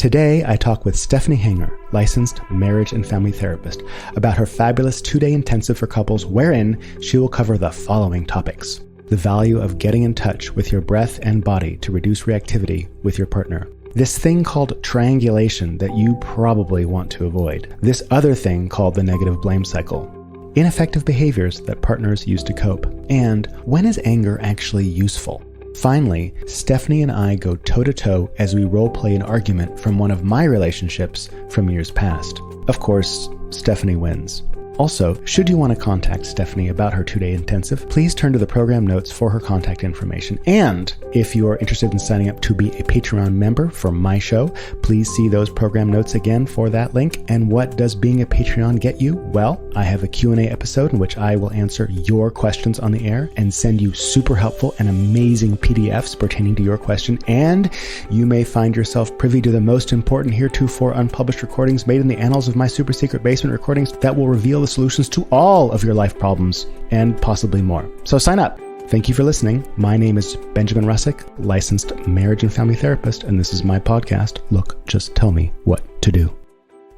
Today, I talk with Stephanie Hanger, licensed marriage and family therapist, about her fabulous 2-day intensive for couples wherein she will cover the following topics. The value of getting in touch with your breath and body to reduce reactivity with your partner. This thing called triangulation that you probably want to avoid. This other thing called the negative blame cycle. Ineffective behaviors that partners use to cope. And when is anger actually useful? Finally, Stephanie and I go toe-to-toe as we role-play an argument from one of my relationships from years past. Of course, Stephanie wins. Also, should you want to contact Stephanie about her 2-day intensive, please turn to the program notes for her contact information. And if you are interested in signing up to be a Patreon member for my show, please see those program notes again for that link. And what does being a Patreon get you? Well, I have a Q&A episode in which I will answer your questions on the air and send you super helpful and amazing PDFs pertaining to your question. And you may find yourself privy to the most important heretofore unpublished recordings made in the annals of my super secret basement recordings that will reveal the solutions to all of your life problems and possibly more. So sign up. Thank you for listening. My name is Benjamin Russick, licensed marriage and family therapist, and this is my podcast. Look, just tell me what to do.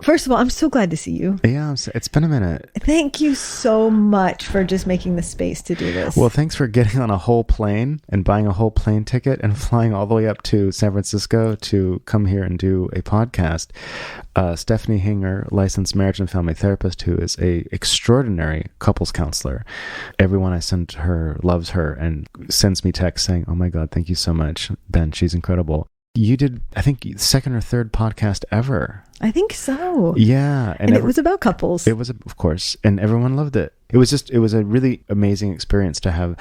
First of all, I'm so glad to see you. Yeah, it's been a minute. Thank you so much for just making the space to do this. Well, thanks for getting on a whole plane and buying a whole plane ticket and flying all the way up to San Francisco to come here and do a podcast. Stephanie Hanger, licensed marriage and family therapist, who is a extraordinary couples counselor. Everyone I send to her loves her and sends me texts saying, "Oh my God, thank you so much, Ben. She's incredible." You did, I think, second or third podcast ever. I think so. Yeah. And it was about couples. It was, of course. And everyone loved it. It was a really amazing experience to have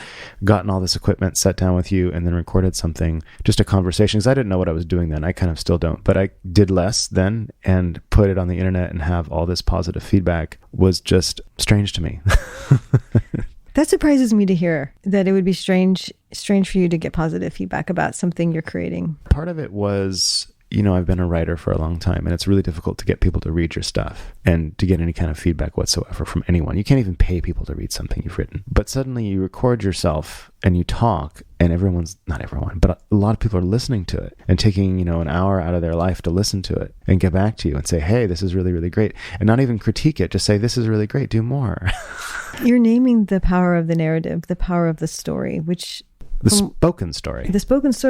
gotten all this equipment, sat down with you, and then recorded something, just a conversation. Because I didn't know what I was doing then. I kind of still don't. But I did less then, and put it on the internet and have all this positive feedback was just strange to me. That surprises me to hear, that it would be strange for you to get positive feedback about something you're creating. Part of it was, I've been a writer for a long time, and it's really difficult to get people to read your stuff and to get any kind of feedback whatsoever from anyone. You can't even pay people to read something you've written. But suddenly you record yourself and you talk, and not everyone, but a lot of people are listening to it and taking, an hour out of their life to listen to it and get back to you and say, "Hey, this is really, really great." And not even critique it, just say, "This is really great, do more." You're naming the power of the narrative, the power of the story, which... The spoken story,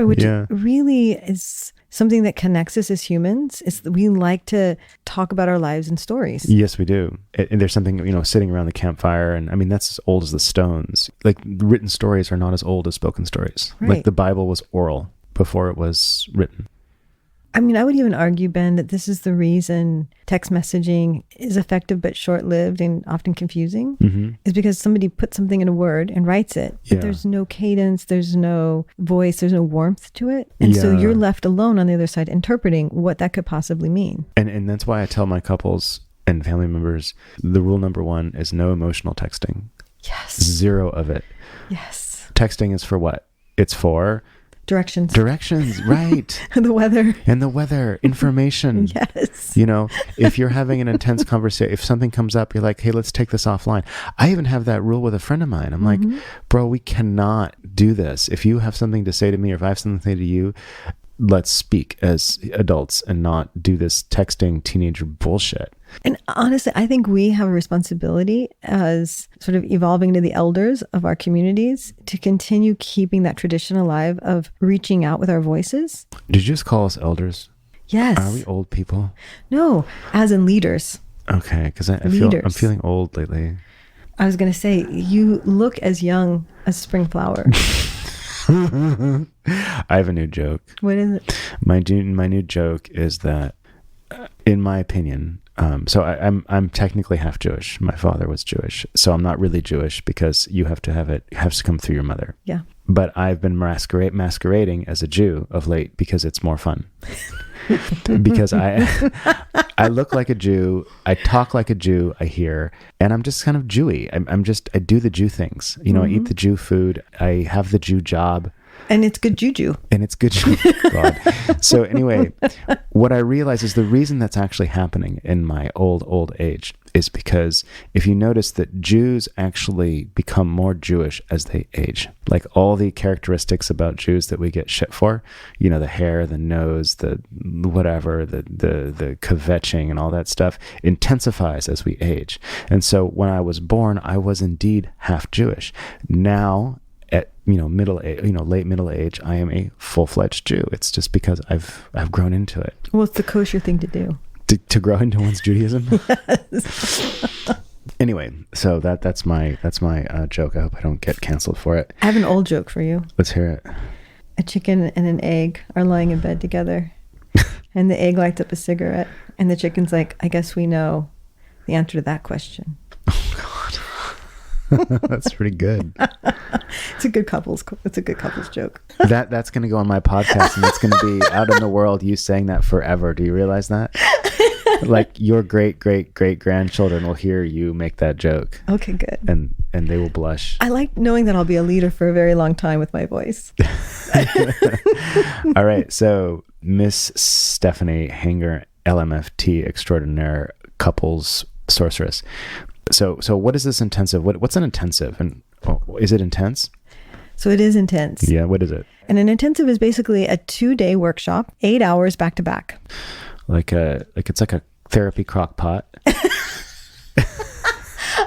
which really is something that connects us as humans. We like to talk about our lives in stories. Yes, we do. And there's something, sitting around the campfire. And I mean, that's as old as the stones. Like, written stories are not as old as spoken stories. Right. Like the Bible was oral before it was written. I mean, I would even argue, Ben, that this is the reason text messaging is effective but short-lived and often confusing, is because somebody puts something in a word and writes it, but there's no cadence, there's no voice, there's no warmth to it. And so you're left alone on the other side interpreting what that could possibly mean. And that's why I tell my couples and family members, the rule number 1 is no emotional texting. Yes. 0 of it. Yes. Texting is for what? It's for... Directions, right. The weather. And the weather, information. Yes. If you're having an intense conversation, if something comes up, you're like, "Hey, let's take this offline." I even have that rule with a friend of mine. I'm like, "Bro, we cannot do this. If you have something to say to me, or if I have something to say to you, let's speak as adults and not do this texting teenager bullshit." And honestly, I think we have a responsibility as sort of evolving to the elders of our communities to continue keeping that tradition alive of reaching out with our voices. Did you just call us elders? Yes. Are we old people? No, as in leaders. Okay, because I'm feeling old lately. I was going to say, you look as young as spring flower. I have a new joke. What is it? My new joke is that, in my opinion, so I'm technically half Jewish. My father was Jewish, so I'm not really Jewish because you have to have it has to come through your mother. Yeah. But I've been masquerading as a Jew of late because it's more fun. Because I look like a Jew, I talk like a Jew, I hear, and I'm just kind of Jewy. I do the Jew things. I eat the Jew food. I have the Jew job. And it's good juju. God. So anyway, what I realize is the reason that's actually happening in my old age is because if you notice that Jews actually become more Jewish as they age, like all the characteristics about Jews that we get shit for, you know, the hair, the nose, the whatever, the kvetching and all that stuff intensifies as we age. And so when I was born, I was indeed half Jewish. Now at, you know, middle age, you know, late middle age, I am a full-fledged Jew. It's just because I've grown into it. Well, it's the kosher thing to do. To grow into one's Judaism. Yes. Anyway, so that's my joke. I hope I don't get canceled for it. I have an old joke for you. Let's hear it. A chicken and an egg are lying in bed together, and the egg lights up a cigarette, and the chicken's like, "I guess we know the answer to that question." Oh God, that's pretty good. It's a good couples joke. That's going to go on my podcast, and it's going to be out in the world. You saying that forever. Do you realize that? Like your great grandchildren will hear you make that joke. Okay, good. And they will blush. I like knowing that I'll be a leader for a very long time with my voice. All right. So Miss Stephanie Hanger, LMFT extraordinaire, couples sorceress. So what is this intensive? What's an intensive? And is it intense? So it is intense. Yeah. What is it? And an intensive is basically a 2-day workshop, 8 hours back to back. Like it's like a therapy crock pot.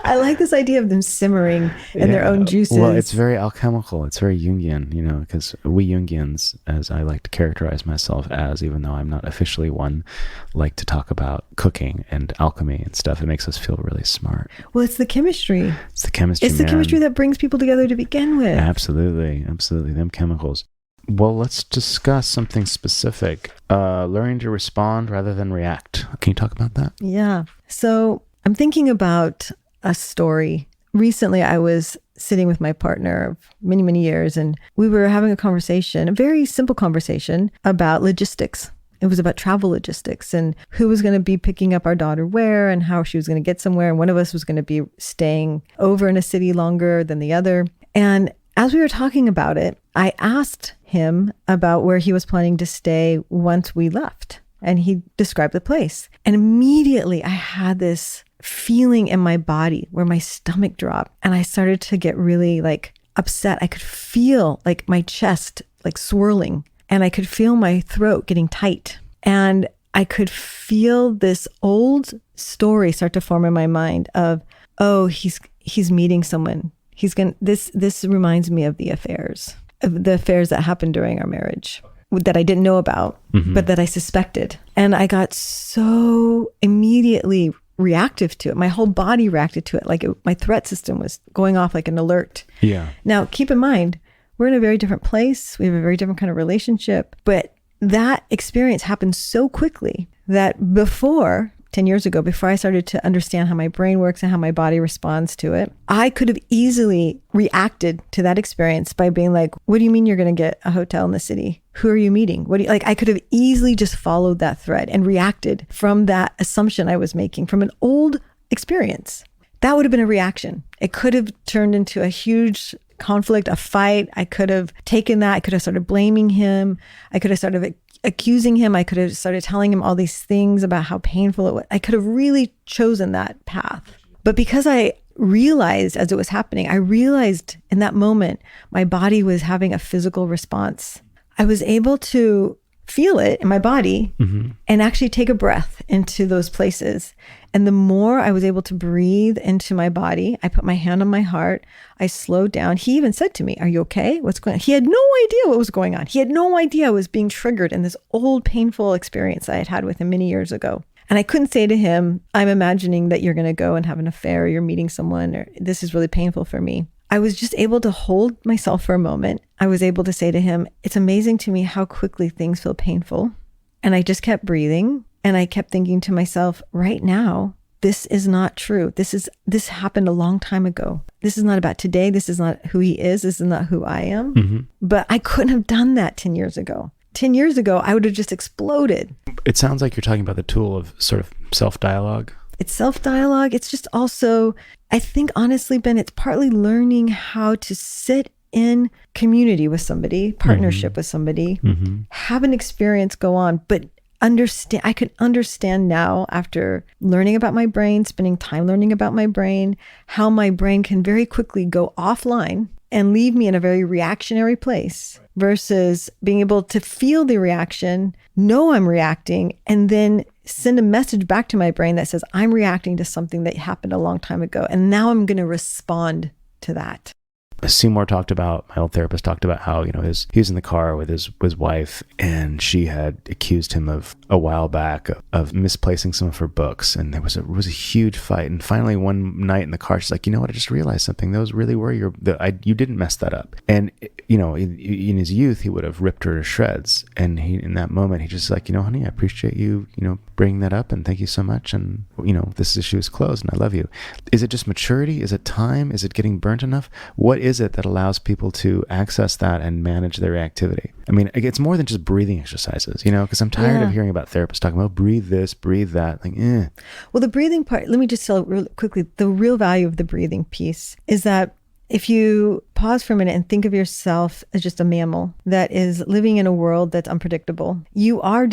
I like this idea of them simmering in their own juices. Well, it's very alchemical. It's very Jungian, you know, because we Jungians, as I like to characterize myself as, even though I'm not officially one, like to talk about cooking and alchemy and stuff. It makes us feel really smart. Well, it's the chemistry. It's the chemistry, It's the chemistry that brings people together to begin with. Absolutely. Them chemicals. Well, let's discuss something specific. Learning to respond rather than react. Can you talk about that? Yeah. So I'm thinking about a story. Recently, I was sitting with my partner of many, many years, and we were having a conversation, a very simple conversation about logistics. It was about travel logistics and who was going to be picking up our daughter where and how she was going to get somewhere. And one of us was going to be staying over in a city longer than the other. And as we were talking about it, I asked him about where he was planning to stay once we left. And he described the place. And immediately I had this feeling in my body where my stomach dropped. And I started to get really like upset. I could feel like my chest like swirling. And I could feel my throat getting tight. And I could feel this old story start to form in my mind of, oh, he's meeting someone. This reminds me of the affairs that happened during our marriage that I didn't know about, but that I suspected. And I got so immediately reactive to it. My whole body reacted to it. Like my threat system was going off like an alert. Yeah. Now, keep in mind, we're in a very different place. We have a very different kind of relationship. But that experience happened so quickly that before 10 years ago, before I started to understand how my brain works and how my body responds to it, I could have easily reacted to that experience by being like, what do you mean you're going to get a hotel in the city? Who are you meeting? I could have easily just followed that thread and reacted from that assumption I was making from an old experience. That would have been a reaction. It could have turned into a huge conflict, a fight. I could have taken that. I could have started blaming him. I could have started accusing him. I could have started telling him all these things about how painful it was. I could have really chosen that path. But because I realized as it was happening, I realized in that moment, my body was having a physical response. I was able to feel it in my body and actually take a breath into those places. And the more I was able to breathe into my body, I put my hand on my heart, I slowed down. He even said to me, "Are you okay? What's going on?" He had no idea what was going on. He had no idea I was being triggered in this old painful experience I had had with him many years ago. And I couldn't say to him, "I'm imagining that you're going to go and have an affair, or you're meeting someone, or this is really painful for me." I was just able to hold myself for a moment. I was able to say to him, "It's amazing to me how quickly things feel painful." And I just kept breathing. And I kept thinking to myself, right now, this is not true. This happened a long time ago. This is not about today. This is not who he is. This is not who I am. But I couldn't have done that 10 years ago. 10 years ago, I would have just exploded. It sounds like you're talking about the tool of sort of self-dialogue. It's self-dialogue. It's just also, I think honestly, Ben, it's partly learning how to sit in community with somebody, partnership with somebody, have an experience go on, but I can understand now, after learning about my brain, spending time learning about my brain, how my brain can very quickly go offline and leave me in a very reactionary place versus being able to feel the reaction, know I'm reacting, and then send a message back to my brain that says, I'm reacting to something that happened a long time ago. And now I'm going to respond to that. Seymour talked about, my old therapist talked about how, he was in the car with his wife, and she had accused him of a while back of misplacing some of her books. And there was a huge fight. And finally one night in the car, she's like, you know what? I just realized something. Those really were you didn't mess that up. And, in his youth, he would have ripped her to shreds. And in that moment, he just like, honey, I appreciate you, bringing that up, and thank you so much. And, this issue is closed and I love you. Is it just maturity? Is it time? Is it getting burnt enough? What is it that allows people to access that and manage their reactivity? I mean, it's more than just breathing exercises, because I'm tired of hearing about therapists talking about breathe this, breathe that. Well, the breathing part, let me just tell real quickly, the real value of the breathing piece is that if you pause for a minute and think of yourself as just a mammal that is living in a world that's unpredictable, we are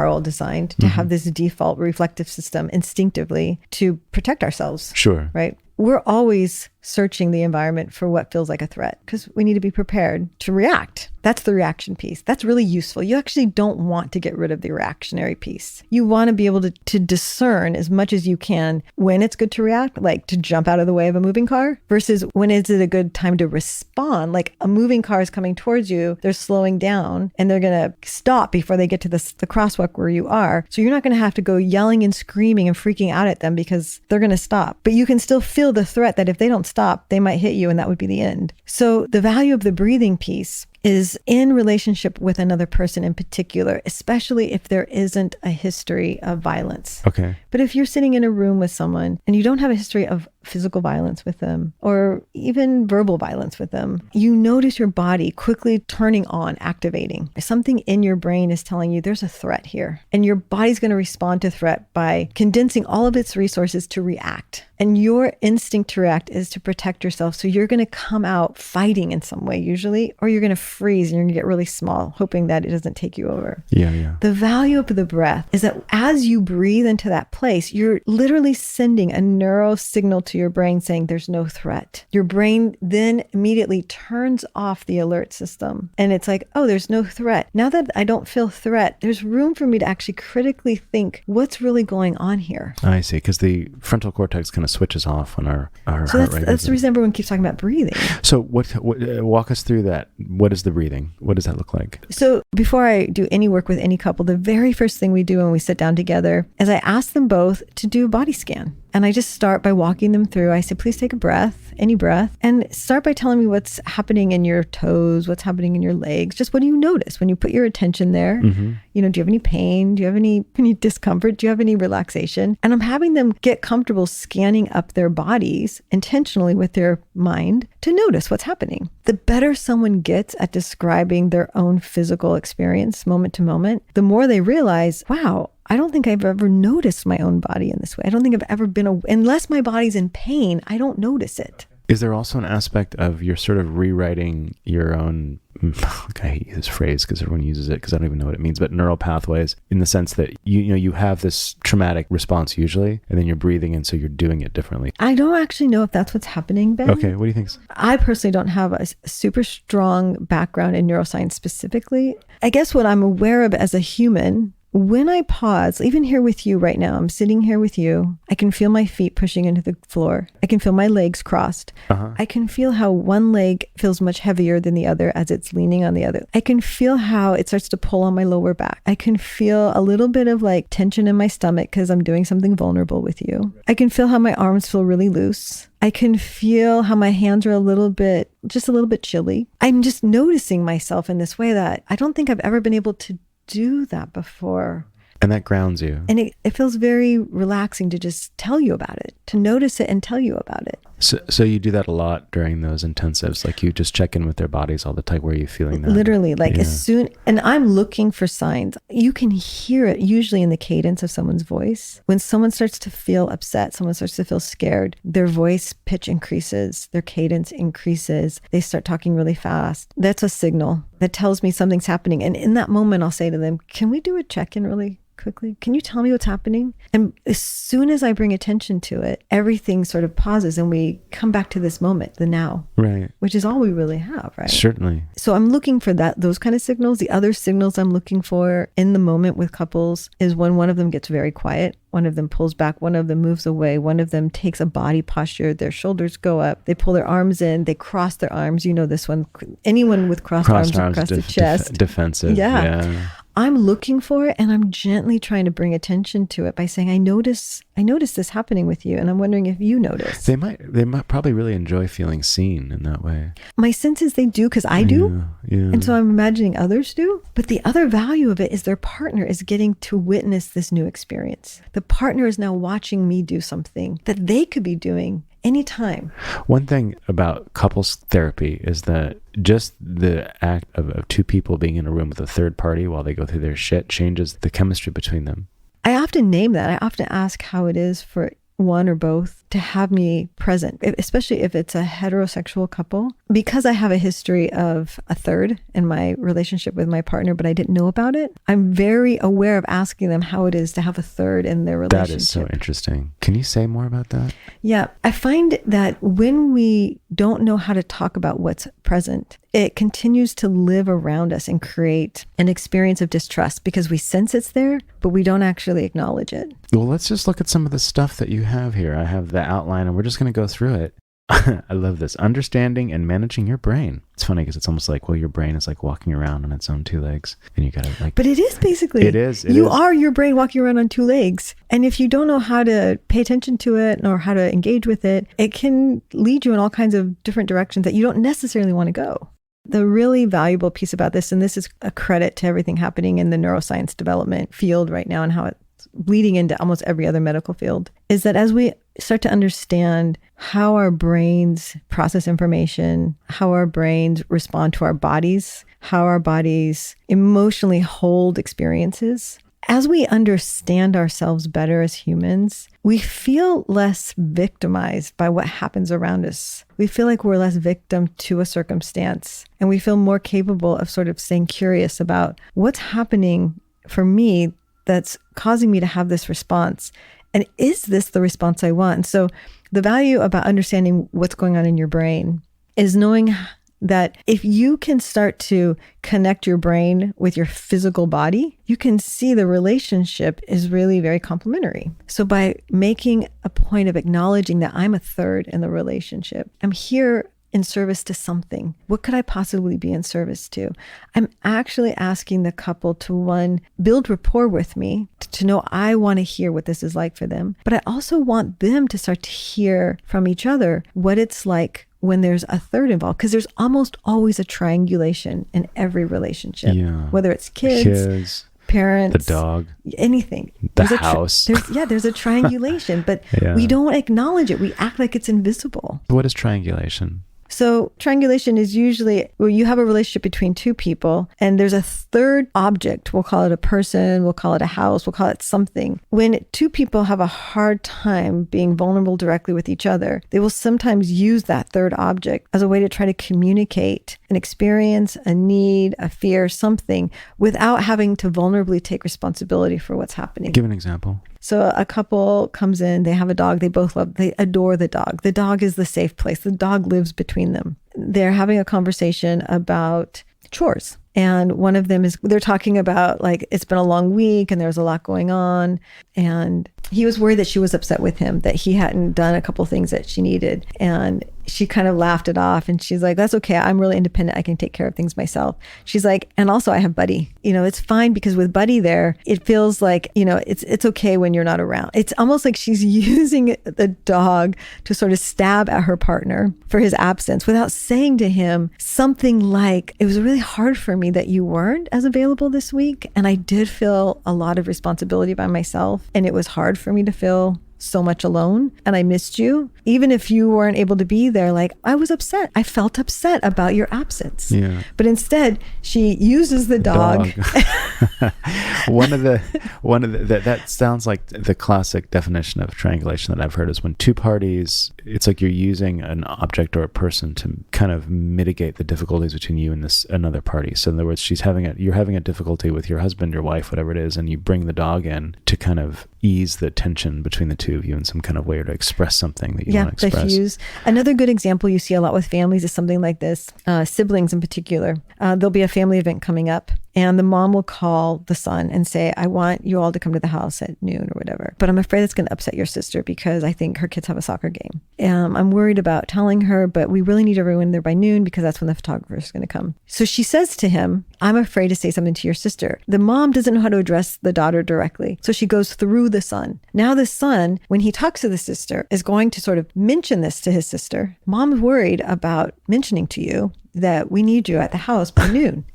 all designed to have this default reflective system instinctively to protect ourselves. Sure. Right? We're always searching the environment for what feels like a threat because we need to be prepared to react. That's the reaction piece. That's really useful. You actually don't want to get rid of the reactionary piece. You want to be able to discern as much as you can when it's good to react, like to jump out of the way of a moving car, versus when is it a good time to respond. Like a moving car is coming towards you, they're slowing down and they're going to stop before they get to the crosswalk where you are. So you're not going to have to go yelling and screaming and freaking out at them because they're going to stop. But you can still feel the threat that if they don't stop, they might hit you and that would be the end. So the value of the breathing piece is in relationship with another person in particular, especially if there isn't a history of violence. Okay. But if you're sitting in a room with someone and you don't have a history of physical violence with them or even verbal violence with them, you notice your body quickly turning on, activating. Something in your brain is telling you there's a threat here. And your body's going to respond to threat by condensing all of its resources to react. And your instinct to react is to protect yourself. So you're going to come out fighting in some way usually, or you're going to freeze and you're going to get really small, hoping that it doesn't take you over. Yeah. The value of the breath is that as you breathe into that place, you're literally sending a neuro signal to your brain saying there's no threat. Your brain then immediately turns off the alert system. And it's like, oh, there's no threat. Now that I don't feel threat, there's room for me to actually critically think what's really going on here. I see, because the frontal cortex kind of switches off when our heart rate. That's the reason everyone keeps talking about breathing. So what walk us through that. What is the breathing? What does that look like? So before I do any work with any couple, the very first thing we do when we sit down together is I ask them both to do a body scan. And I just start by walking them through. I say, please take a breath, any breath, and start by telling me what's happening in your toes, what's happening in your legs. Just what do you notice when you put your attention there? Mm-hmm. Do you have any pain? Do you have any discomfort? Do you have any relaxation? And I'm having them get comfortable scanning up their bodies intentionally with their mind to notice what's happening. The better someone gets at describing their own physical experience moment to moment, the more they realize, wow, I don't think I've ever noticed my own body in this way. I don't think I've ever been, unless my body's in pain, I don't notice it. Is there also an aspect of you're sort of rewriting your own, I hate this phrase because everyone uses it because I don't even know what it means, but neural pathways, in the sense that you have this traumatic response usually, and then you're breathing, and so you're doing it differently. I don't actually know if that's what's happening, Ben. Okay, what do you think? I personally don't have a super strong background in neuroscience specifically. I guess what I'm aware of as a human, when I pause, even here with you right now, I'm sitting here with you. I can feel my feet pushing into the floor. I can feel my legs crossed. Uh-huh. I can feel how one leg feels much heavier than the other as it's leaning on the other. I can feel how it starts to pull on my lower back. I can feel a little bit of like tension in my stomach because I'm doing something vulnerable with you. I can feel how my arms feel really loose. I can feel how my hands are just a little bit chilly. I'm just noticing myself in this way that I don't think I've ever been able to do that before. And that grounds you. And it feels very relaxing to just tell you about it, to notice it and tell you about it. So you do that a lot during those intensives, like you just check in with their bodies all the time. Where are you feeling that? Literally, like as soon, and I'm looking for signs. You can hear it usually in the cadence of someone's voice. When someone starts to feel upset, someone starts to feel scared, their voice pitch increases, their cadence increases, they start talking really fast. That's a signal that tells me something's happening. And in that moment, I'll say to them, can we do a check-in really quickly? Can you tell me what's happening? And as soon as I bring attention to it, everything sort of pauses and we come back to this moment, the now, right? Which is all we really have, right? Certainly. So I'm looking for those kind of signals. The other signals I'm looking for in the moment with couples is when one of them gets very quiet, one of them pulls back, one of them moves away, one of them takes a body posture, their shoulders go up, they pull their arms in, they cross their arms. You know this one. Anyone with crossed arms across the chest. Defensive. Yeah. I'm looking for it and I'm gently trying to bring attention to it by saying, I notice this happening with you. And I'm wondering if you notice. They might probably really enjoy feeling seen in that way. My sense is they do because I do. Yeah. And so I'm imagining others do. But the other value of it is their partner is getting to witness this new experience. The partner is now watching me do something that they could be doing anytime. One thing about couples therapy is that just the act of two people being in a room with a third party while they go through their shit changes the chemistry between them. I often name that. I often ask how it is for one or both to have me present, especially if it's a heterosexual couple. Because I have a history of a third in my relationship with my partner, but I didn't know about it, I'm very aware of asking them how it is to have a third in their relationship. That is so interesting. Can you say more about that? Yeah. I find that when we don't know how to talk about what's present, it continues to live around us and create an experience of distrust because we sense it's there, but we don't actually acknowledge it. Well, let's just look at some of the stuff that you have here. I have the outline and we're just going to go through it. I love this. Understanding and managing your brain. It's funny because it's almost like, well, your brain is like walking around on its own two legs and you got to like... But it is basically. It is. You are your brain walking around on two legs. And if you don't know how to pay attention to it or how to engage with it, it can lead you in all kinds of different directions that you don't necessarily want to go. The really valuable piece about this, and this is a credit to everything happening in the neuroscience development field right now and how it's bleeding into almost every other medical field, is that as we start to understand how our brains process information, how our brains respond to our bodies, how our bodies emotionally hold experiences, as we understand ourselves better as humans, we feel less victimized by what happens around us. We feel like we're less victim to a circumstance, and we feel more capable of sort of staying curious about what's happening for me that's causing me to have this response. And is this the response I want? And so the value about understanding what's going on in your brain is knowing that if you can start to connect your brain with your physical body, you can see the relationship is really very complementary. So by making a point of acknowledging that I'm a third in the relationship, I'm here in service to something. What could I possibly be in service to? I'm actually asking the couple to, one, build rapport with me, to know I want to hear what this is like for them. But I also want them to start to hear from each other what it's like when there's a third involved, because there's almost always a triangulation in every relationship, whether it's kids, parents, the dog, anything. There's house. There's a triangulation, but we don't acknowledge it. We act like it's invisible. What is triangulation? So triangulation is usually where you have a relationship between two people and there's a third object. We'll call it a person, we'll call it a house, we'll call it something. When two people have a hard time being vulnerable directly with each other, they will sometimes use that third object as a way to try to communicate an experience, a need, a fear, something, without having to vulnerably take responsibility for what's happening. Give an example. So a couple comes in, they have a dog they both love, they adore the dog. The dog is the safe place. The dog lives between them. They're having a conversation about chores. And one of them they're talking about like, it's been a long week and there's a lot going on. And he was worried that she was upset with him, that he hadn't done a couple things that she needed. And she kind of laughed it off and she's like, that's okay. I'm really independent. I can take care of things myself. She's like, and also I have Buddy. It's fine because with Buddy there, it feels like, it's okay when you're not around. It's almost like she's using the dog to sort of stab at her partner for his absence without saying to him something like, it was really hard for me that you weren't as available this week. And I did feel a lot of responsibility by myself. And it was hard for me to feel so much alone and I missed you. Even if you weren't able to be there, like I was upset. I felt upset about your absence. Yeah. But instead, she uses the dog. That sounds like the classic definition of triangulation that I've heard is when two parties, it's like you're using an object or a person to kind of mitigate the difficulties between you and this another party. So in other words, you're having a difficulty with your husband, your wife, whatever it is, and you bring the dog in to kind of ease the tension between the two of you in some kind of way, or to express something that you want to express. Diffuse. Another good example you see a lot with families is something like this. Siblings in particular. There'll be a family event coming up, and the mom will call the son and say, I want you all to come to the house at noon or whatever, but I'm afraid it's going to upset your sister because I think her kids have a soccer game. I'm worried about telling her, but we really need everyone there by noon because that's when the photographer is going to come. So she says to him, I'm afraid to say something to your sister. The mom doesn't know how to address the daughter directly. So she goes through the son. Now the son, when he talks to the sister, is going to sort of mention this to his sister. Mom's worried about mentioning to you that we need you at the house by noon.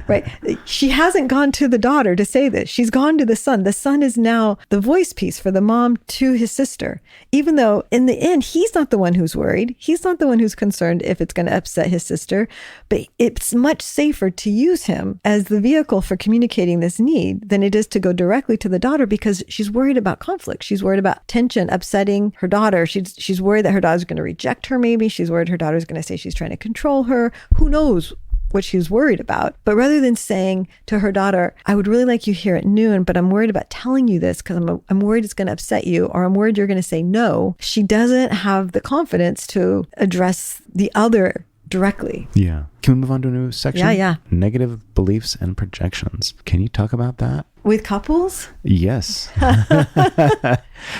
Right? She hasn't gone to the daughter to say this. She's gone to the son. The son is now the voice piece for the mom to his sister, even though in the end, he's not the one who's worried. He's not the one who's concerned if it's going to upset his sister, but it's much safer to use him as the vehicle for communicating this need than it is to go directly to the daughter because she's worried about conflict. She's worried about tension, upsetting her daughter. She's worried that her daughter's going to reject her maybe. She's worried her daughter's going to say she's trying to control her. Who knows what she was worried about. But rather than saying to her daughter, I would really like you here at noon, but I'm worried about telling you this because I'm worried it's going to upset you, or I'm worried you're going to say no, she doesn't have the confidence to address the other directly. Yeah. Can we move on to a new section? Yeah. Negative beliefs and projections. Can you talk about that? With couples? Yes.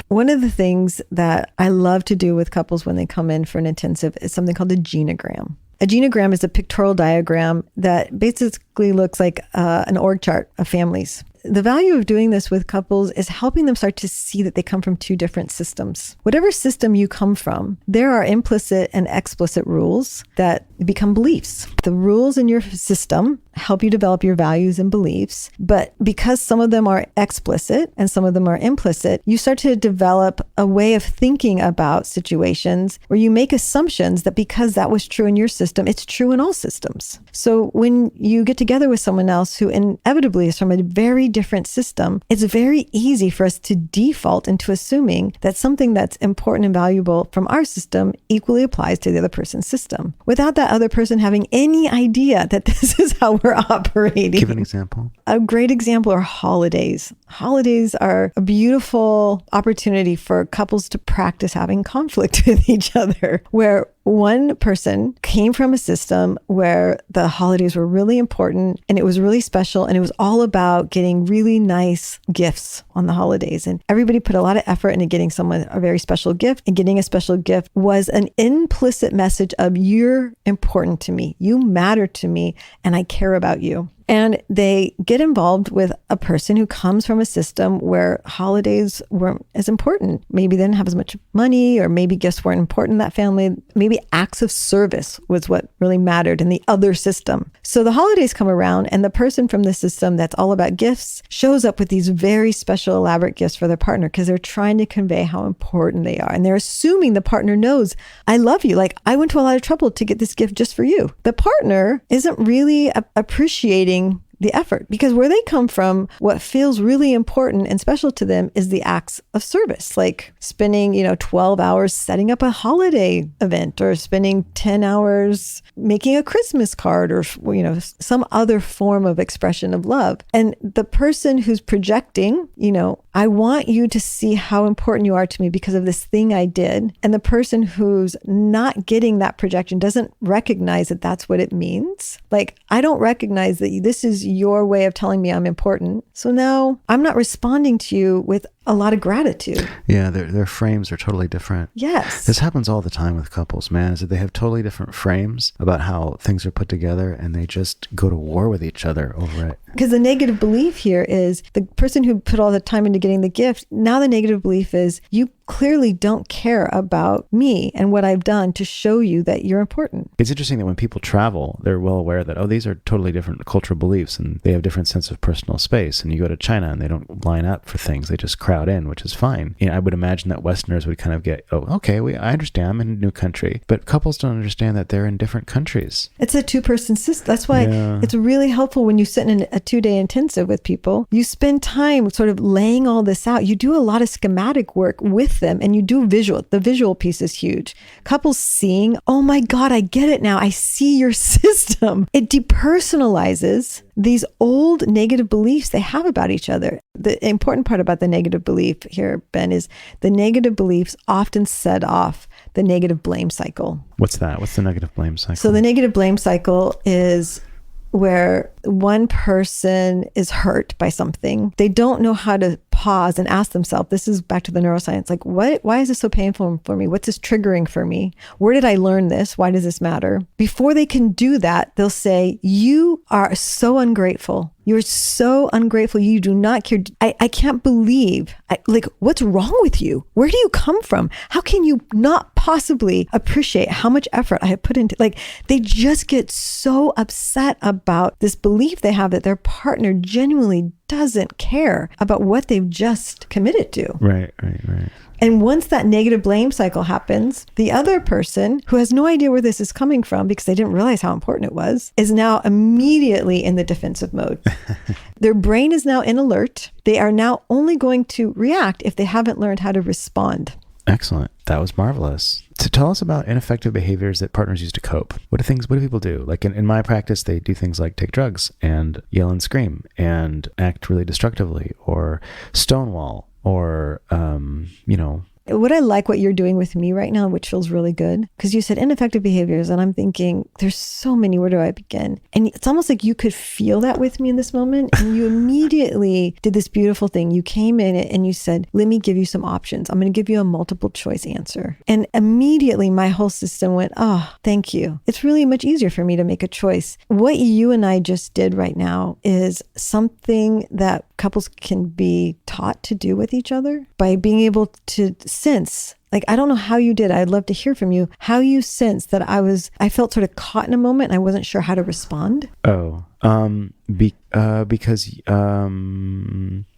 One of the things that I love to do with couples when they come in for an intensive is something called a genogram. A genogram is a pictorial diagram that basically looks like an org chart of families. The value of doing this with couples is helping them start to see that they come from two different systems. Whatever system you come from, there are implicit and explicit rules that become beliefs. The rules in your system help you develop your values and beliefs, but because some of them are explicit and some of them are implicit, you start to develop a way of thinking about situations where you make assumptions that because that was true in your system, it's true in all systems. So when you get together with someone else who inevitably is from a very different system, it's very easy for us to default into assuming that something that's important and valuable from our system equally applies to the other person's system, without that other person having any idea that this is how we're operating. Give an example. A great example are holidays. Holidays are a beautiful opportunity for couples to practice having conflict with each other, where one person came from a system where the holidays were really important and it was really special and it was all about getting really nice gifts on the holidays. And everybody put a lot of effort into getting someone a very special gift, and getting a special gift was an implicit message of you're important to me, you matter to me, and I care about you. And they get involved with a person who comes from a system where holidays weren't as important. Maybe they didn't have as much money, or maybe gifts weren't important in that family. Maybe acts of service was what really mattered in the other system. So the holidays come around and the person from the system that's all about gifts shows up with these very special, elaborate gifts for their partner because they're trying to convey how important they are. And they're assuming the partner knows, I love you. Like, I went to a lot of trouble to get this gift just for you. The partner isn't really appreciating the effort, because where they come from, what feels really important and special to them is the acts of service, like spending, 12 hours setting up a holiday event, or spending 10 hours making a Christmas card, or, some other form of expression of love. And the person who's projecting, I want you to see how important you are to me because of this thing I did. And the person who's not getting that projection doesn't recognize that that's what it means. Like, I don't recognize that this is your way of telling me I'm important. So now I'm not responding to you with a lot of gratitude. Yeah, their frames are totally different. Yes. This happens all the time with couples, man, is that they have totally different frames about how things are put together, and they just go to war with each other over it. Because the negative belief here is the person who put all the time into getting the gift. Now the negative belief is you clearly don't care about me and what I've done to show you that you're important. It's interesting that when people travel, they're well aware that, these are totally different cultural beliefs. things, and they have different sense of personal space. And you go to China and they don't line up for things. They just crowd in, which is fine. I would imagine that Westerners would kind of get, oh, okay, I understand, I'm in a new country. But couples don't understand that they're in different countries. It's a two-person system. That's why it's really helpful when you sit in a 2-day intensive with people. You spend time sort of laying all this out. You do a lot of schematic work with them, and you do visual. The visual piece is huge. Couples seeing, oh my God, I get it now. I see your system. It depersonalizes these old negative beliefs they have about each other. The important part about the negative belief here, Ben, is the negative beliefs often set off the negative blame cycle. What's that? What's the negative blame cycle? So the negative blame cycle is where one person is hurt by something. They don't know how to pause and ask themselves, this is back to the neuroscience, like, why is this so painful for me? What's this triggering for me? Where did I learn this? Why does this matter? Before they can do that, they'll say, you are so ungrateful. You're so ungrateful. You do not care. I can't believe, what's wrong with you? Where do you come from? How can you not possibly appreciate how much effort I have put into, they just get so upset about this belief they have that their partner genuinely doesn't care about what they've just committed to. Right. And once that negative blame cycle happens, the other person, who has no idea where this is coming from because they didn't realize how important it was, is now immediately in the defensive mode. Their brain is now in alert. They are now only going to react if they haven't learned how to respond. Excellent. That was marvelous. So tell us about ineffective behaviors that partners use to cope. What do people do? Like in my practice, they do things like take drugs and yell and scream and act really destructively or stonewall or, What I like what you're doing with me right now, which feels really good, because you said ineffective behaviors, and I'm thinking there's so many, where do I begin? And it's almost like you could feel that with me in this moment. And you immediately did this beautiful thing. You came in and you said, let me give you some options. I'm going to give you a multiple choice answer. And immediately my whole system went, oh, thank you. It's really much easier for me to make a choice. What you and I just did right now is something that couples can be taught to do with each other by being able to sense, I don't know how you did. I'd love to hear from you, how you sensed that I felt sort of caught in a moment and I wasn't sure how to respond. Because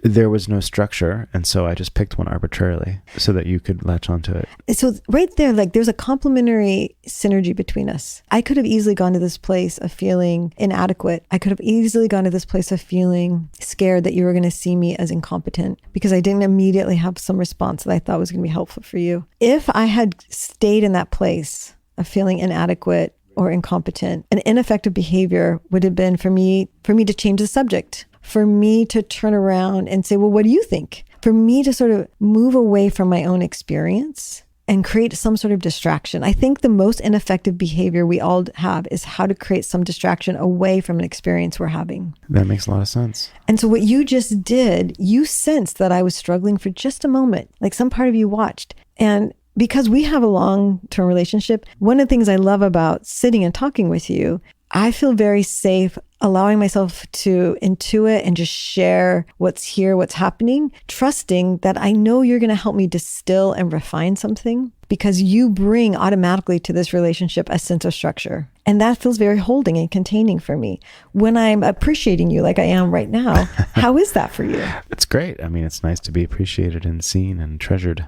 there was no structure, and so I just picked one arbitrarily so that you could latch onto it. So right there, there's a complementary synergy between us. I could have easily gone to this place of feeling inadequate. I could have easily gone to this place of feeling scared that you were going to see me as incompetent because I didn't immediately have some response that I thought was going to be helpful for you. If I had stayed in that place of feeling inadequate or incompetent, an ineffective behavior would have been for me to change the subject, for me to turn around and say, well, what do you think? For me to sort of move away from my own experience and create some sort of distraction. I think the most ineffective behavior we all have is how to create some distraction away from an experience we're having. That makes a lot of sense. And so what you just did, you sensed that I was struggling for just a moment, like some part of you watched. And because we have a long-term relationship, one of the things I love about sitting and talking with you, I feel very safe allowing myself to intuit and just share what's here, what's happening, trusting that I know you're going to help me distill and refine something because you bring automatically to this relationship a sense of structure. And that feels very holding and containing for me. When I'm appreciating you like I am right now, how is that for you? It's great. I mean, it's nice to be appreciated and seen and treasured.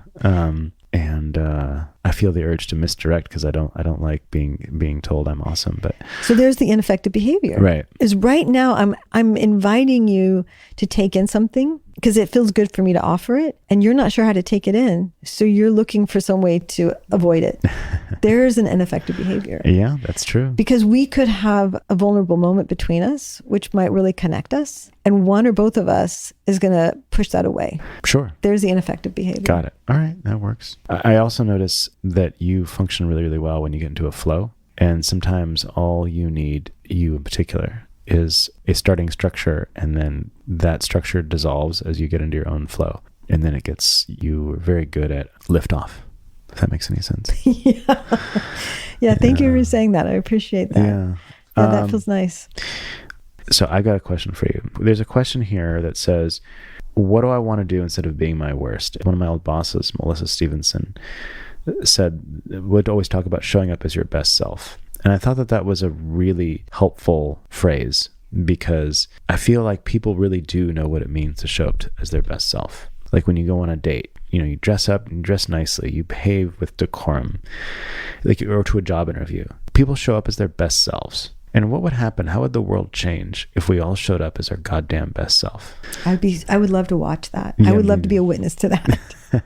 And I feel the urge to misdirect because I don't like being told I'm awesome. But so there's the ineffective behavior. Right. Is right now I'm inviting you to take in something because it feels good for me to offer it, and you're not sure how to take it in, so you're looking for some way to avoid it. There's an ineffective behavior. Yeah, that's true. Because we could have a vulnerable moment between us, which might really connect us, and one or both of us is going to push that away. Sure. There's the ineffective behavior. Got it. All right, that works. I also notice that you function really, really well when you get into a flow, and sometimes all you need, you in particular, is a starting structure, and then that structure dissolves as you get into your own flow, and then you're very good at liftoff, if that makes any sense. Yeah. Thank you for saying that. I appreciate that. Yeah, that feels nice. So I got a question for you. There's a question here that says, what do I want to do instead of being my worst? One of my old bosses, Melissa Stevenson, would always talk about showing up as your best self. And I thought that was a really helpful phrase because I feel like people really do know what it means to show up as their best self. Like when you go on a date, you dress up and you dress nicely, you behave with decorum, or to a job interview. People show up as their best selves. And what would happen? How would the world change if we all showed up as our goddamn best self? I would love to watch that. I would love to be a witness to that.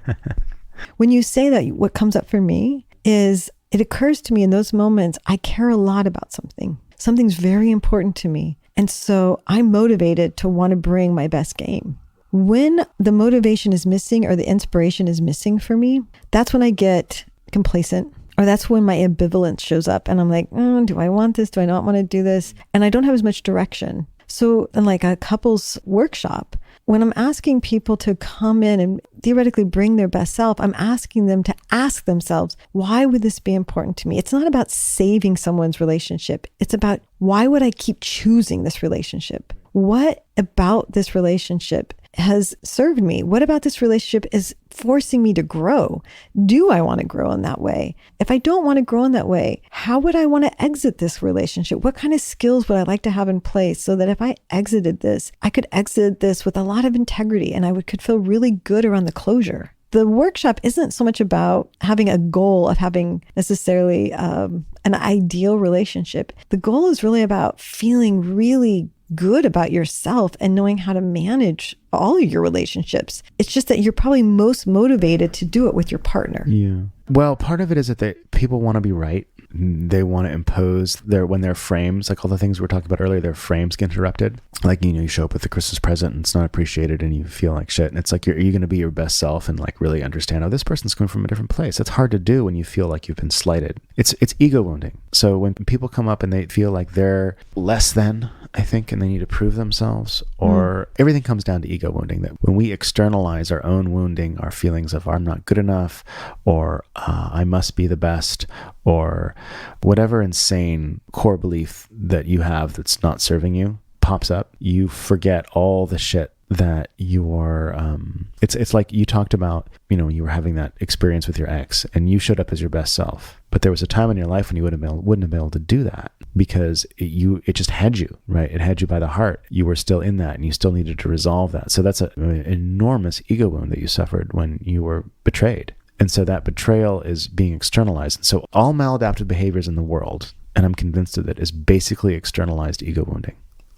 When you say that, what comes up for me is it occurs to me in those moments, I care a lot about something. Something's very important to me. And so I'm motivated to want to bring my best game. When the motivation is missing or the inspiration is missing for me, that's when I get complacent, or that's when my ambivalence shows up and I'm like, do I want this? Do I not want to do this? And I don't have as much direction. So in like a couples workshop, when I'm asking people to come in and theoretically bring their best self, I'm asking them to ask themselves, why would this be important to me? It's not about saving someone's relationship. It's about, why would I keep choosing this relationship? What about this relationship has served me? What about this relationship is forcing me to grow? Do I want to grow in that way? If I don't want to grow in that way, how would I want to exit this relationship? What kind of skills would I like to have in place so that if I exited this, I could exit this with a lot of integrity and could feel really good around the closure? The workshop isn't so much about having a goal of having necessarily an ideal relationship. The goal is really about feeling really good about yourself and knowing how to manage all of your relationships. It's just that you're probably most motivated to do it with your partner. Yeah. Well, part of it is that people want to be right. They want to impose when their frames, like all the things we were talking about earlier, their frames get interrupted. Like, you show up with the Christmas present and it's not appreciated and you feel like shit. And it's like, are you going to be your best self and like really understand, this person's coming from a different place? That's hard to do when you feel like you've been slighted. It's ego wounding. So when people come up and they feel like they're less than, I think, and they need to prove themselves, or everything comes down to ego wounding. That when we externalize our own wounding, our feelings of I'm not good enough, or I must be the best, or whatever insane core belief that you have that's not serving you pops up, you forget all the shit that you are, it's like you talked about, you were having that experience with your ex and you showed up as your best self, but there was a time in your life when you wouldn't have been able to do that because it just had you, right? It had you by the heart. You were still in that and you still needed to resolve that. So that's an enormous ego wound that you suffered when you were betrayed. And so that betrayal is being externalized. And so all maladaptive behaviors in the world, and I'm convinced of it, is basically externalized ego wounding.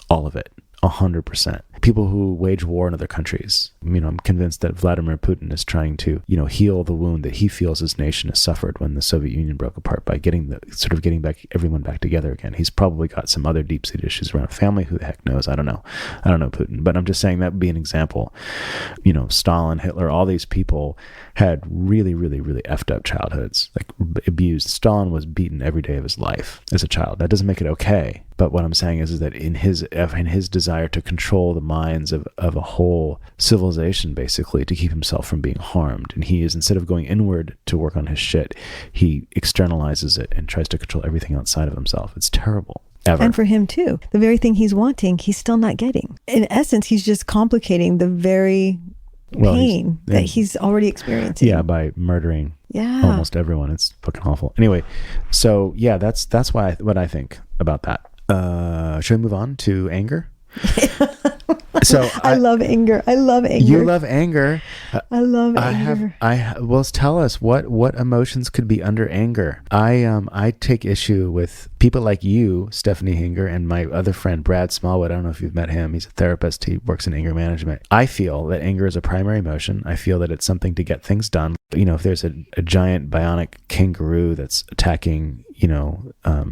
All of it. 100%. People who wage war in other countries. I'm convinced that Vladimir Putin is trying to, heal the wound that he feels his nation has suffered when the Soviet Union broke apart by getting everyone back together again. He's probably got some other deep-seated issues around family. Who the heck knows? I don't know Putin, but I'm just saying that would be an example. Stalin, Hitler, all these people had really, really, really effed up childhoods, like abused. Stalin was beaten every day of his life as a child. That doesn't make it okay. But what I'm saying is that in his desire to control the minds of a whole civilization, basically, to keep himself from being harmed, and he is, instead of going inward to work on his shit, he externalizes it and tries to control everything outside of himself. It's terrible. Ever. And for him too, the very thing he's wanting, he's still not getting. In essence, he's just complicating the very pain that he's already experiencing. Yeah, by murdering almost everyone. It's fucking awful. Anyway, so yeah, that's what I think about that. Should we move on to anger? So I love anger. You love anger. I love anger. Well, tell us what emotions could be under anger. I take issue with people like you, Stephanie Hinger, and my other friend Brad Smallwood. I don't know if you've met him. He's a therapist. He works in anger management. I feel that anger is a primary emotion. I feel that it's something to get things done. If there's a giant bionic kangaroo that's attacking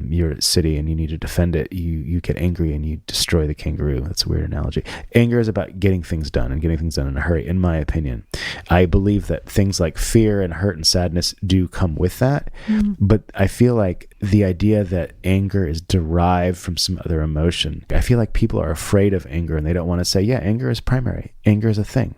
your city and you need to defend it, you get angry and you destroy the kangaroo. That's a weird analogy. Anger is about getting things done and getting things done in a hurry, in my opinion. I believe that things like fear and hurt and sadness do come with that, but I feel like the idea that anger is derived from some other emotion, I feel like people are afraid of anger and they don't want to say, yeah, anger is primary. Anger is a thing.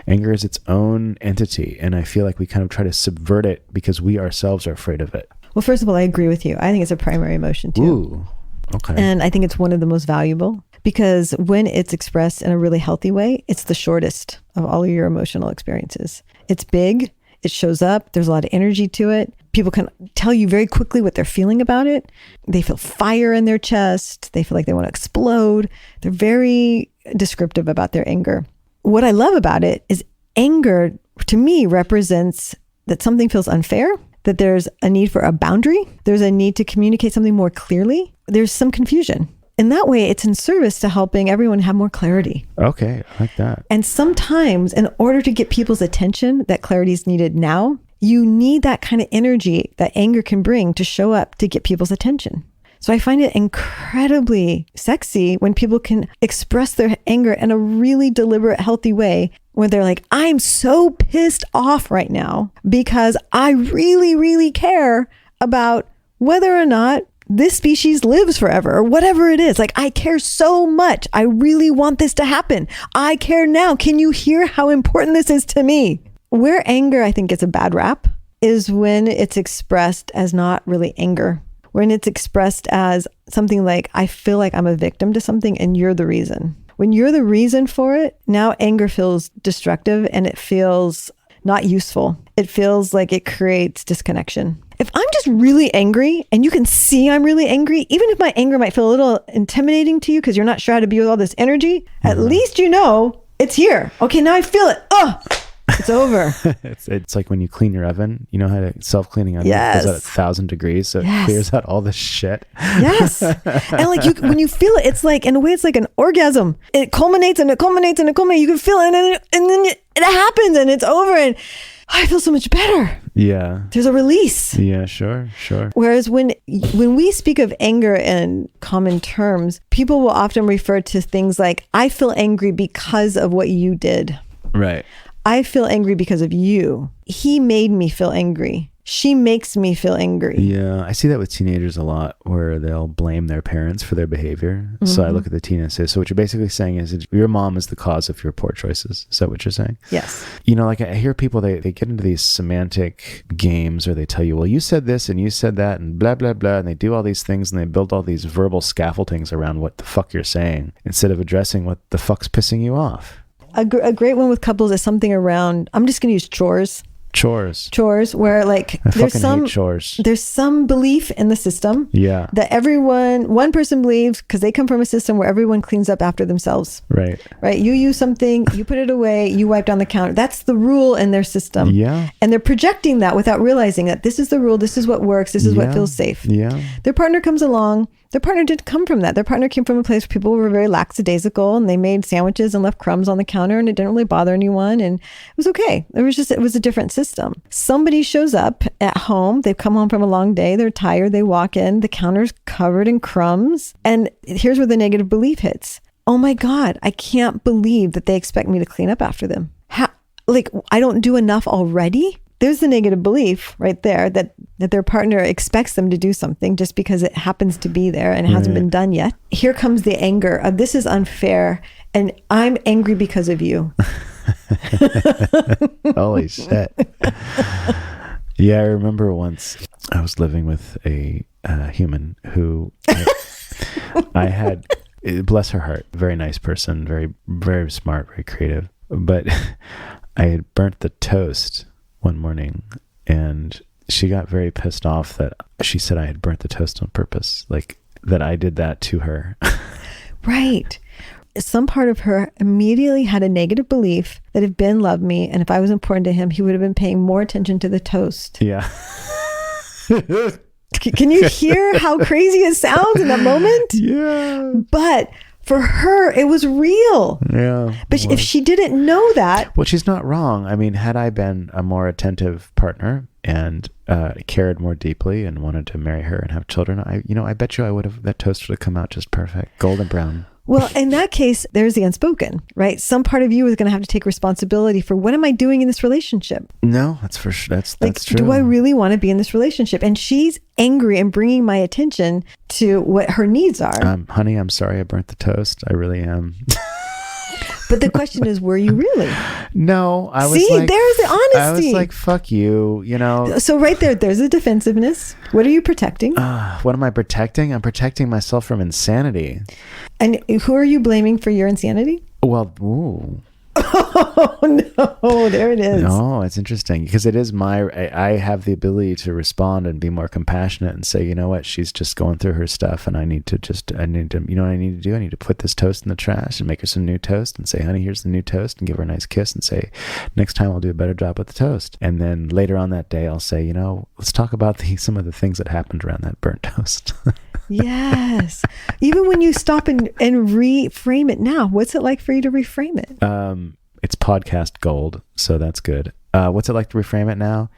Anger is its own entity, and I feel like we kind of try to subvert it because we ourselves are afraid of it. Well, first of all, I agree with you. I think it's a primary emotion too. Ooh, okay. And I think it's one of the most valuable because when it's expressed in a really healthy way, it's the shortest of all of your emotional experiences. It's big, It shows up. There's a lot of energy to it. People can tell you very quickly what they're feeling about it. They feel fire in their chest. They feel like they want to explode. They're very descriptive about their anger. What I love about it is anger, to me, represents that something feels unfair, that there's a need for a boundary. There's a need to communicate something more clearly. There's some confusion. In that way, it's in service to helping everyone have more clarity. Okay, I like that. And sometimes, in order to get people's attention, that clarity is needed now. You need that kind of energy that anger can bring to show up to get people's attention. So I find it incredibly sexy when people can express their anger in a really deliberate, healthy way, where they're like, I'm so pissed off right now because I really, really care about whether or not this species lives forever or whatever it is. Like, I care so much. I really want this to happen. I care now. Can you hear how important this is to me? Where anger, I think, gets a bad rap is when it's expressed as not really anger. When it's expressed as something like, I feel like I'm a victim to something and you're the reason. When you're the reason for it, now anger feels destructive and it feels not useful. It feels like it creates disconnection. If I'm just really angry and you can see I'm really angry, even if my anger might feel a little intimidating to you because you're not sure how to be with all this energy, at least you know it's here. Okay, now I feel it. Oh, it's over. It's like when you clean your oven, you know how to self-cleaning oven Yes. goes at 1,000 degrees, so it clears out all the shit. Yes. And like when you feel it, it's like, in a way, it's like an orgasm. It culminates and it culminates and it culminates. You can feel it and then it happens and it's over and I feel so much better. Yeah. There's a release. Yeah, sure. Whereas when we speak of anger in common terms, people will often refer to things like, I feel angry because of what you did. Right. I feel angry because of you. He made me feel angry. She makes me feel angry. Yeah, I see that with teenagers a lot where they'll blame their parents for their behavior. Mm-hmm. So I look at the teen and say, so what you're basically saying is that your mom is the cause of your poor choices. Is that what you're saying? Yes. You know, like I hear people, they get into these semantic games where they tell you, well, you said this and you said that and blah, blah, blah. And they do all these things and they build all these verbal scaffoldings around what the fuck you're saying instead of addressing what the fuck's pissing you off. A great one with couples is something around, I'm just going to use chores. Chores where like there's some belief in the system that one person believes, because they come from a system where everyone cleans up after themselves. Right. You use something, you put it away, you wipe down the counter. That's the rule in their system. Yeah. And they're projecting that without realizing that this is the rule, this is what works, this is what feels safe. Yeah. Their partner comes along. Their partner didn't come from that. Their partner came from a place where people were very lackadaisical and they made sandwiches and left crumbs on the counter and it didn't really bother anyone and it was okay. It was a different system. Somebody shows up at home. They've come home from a long day. They're tired. They walk in. The counter's covered in crumbs. And here's where the negative belief hits. Oh my God, I can't believe that they expect me to clean up after them. I don't do enough already? There's the negative belief right there that their partner expects them to do something just because it happens to be there and it hasn't been done yet. Here comes the anger of this is unfair and I'm angry because of you. Holy shit. Yeah, I remember once I was living with a human who I had, bless her heart, very nice person, very, very smart, very creative. But I had burnt the toast one morning and she got very pissed off that she said I had burnt the toast on purpose, like that I did that to her. Right. Some part of her immediately had a negative belief that if Ben loved me and if I was important to him, he would have been paying more attention to the toast. Yeah. Can you hear how crazy it sounds in that moment? Yeah. But for her, it was real. Yeah. But if she didn't know that. Well, she's not wrong. I mean, had I been a more attentive partner and cared more deeply and wanted to marry her and have children, I bet you that toast would have come out just perfect. Golden brown. Well, in that case, there's the unspoken, right? Some part of you is going to have to take responsibility for what am I doing in this relationship? No, that's for sure. That's true. Do I really want to be in this relationship? And she's angry and bringing my attention to what her needs are. Honey, I'm sorry I burnt the toast. I really am. But the question is, were you really? No, I was there's the honesty. I was like, fuck you, So right there's a defensiveness. What are you protecting? What am I protecting? I'm protecting myself from insanity. And who are you blaming for your insanity? Well, ooh. Oh, no, there it is. No, it's interesting because it is I have the ability to respond and be more compassionate and say, you know what, she's just going through her stuff and I need to, you know what I need to do? I need to put this toast in the trash and make her some new toast and say, honey, here's the new toast, and give her a nice kiss and say, next time I'll do a better job with the toast. And then later on that day, I'll say, you know, let's talk about some of the things that happened around that burnt toast. Yes. Even when you stop and reframe it now, what's it like for you to reframe it? It's podcast gold, so that's good. What's it like to reframe it now?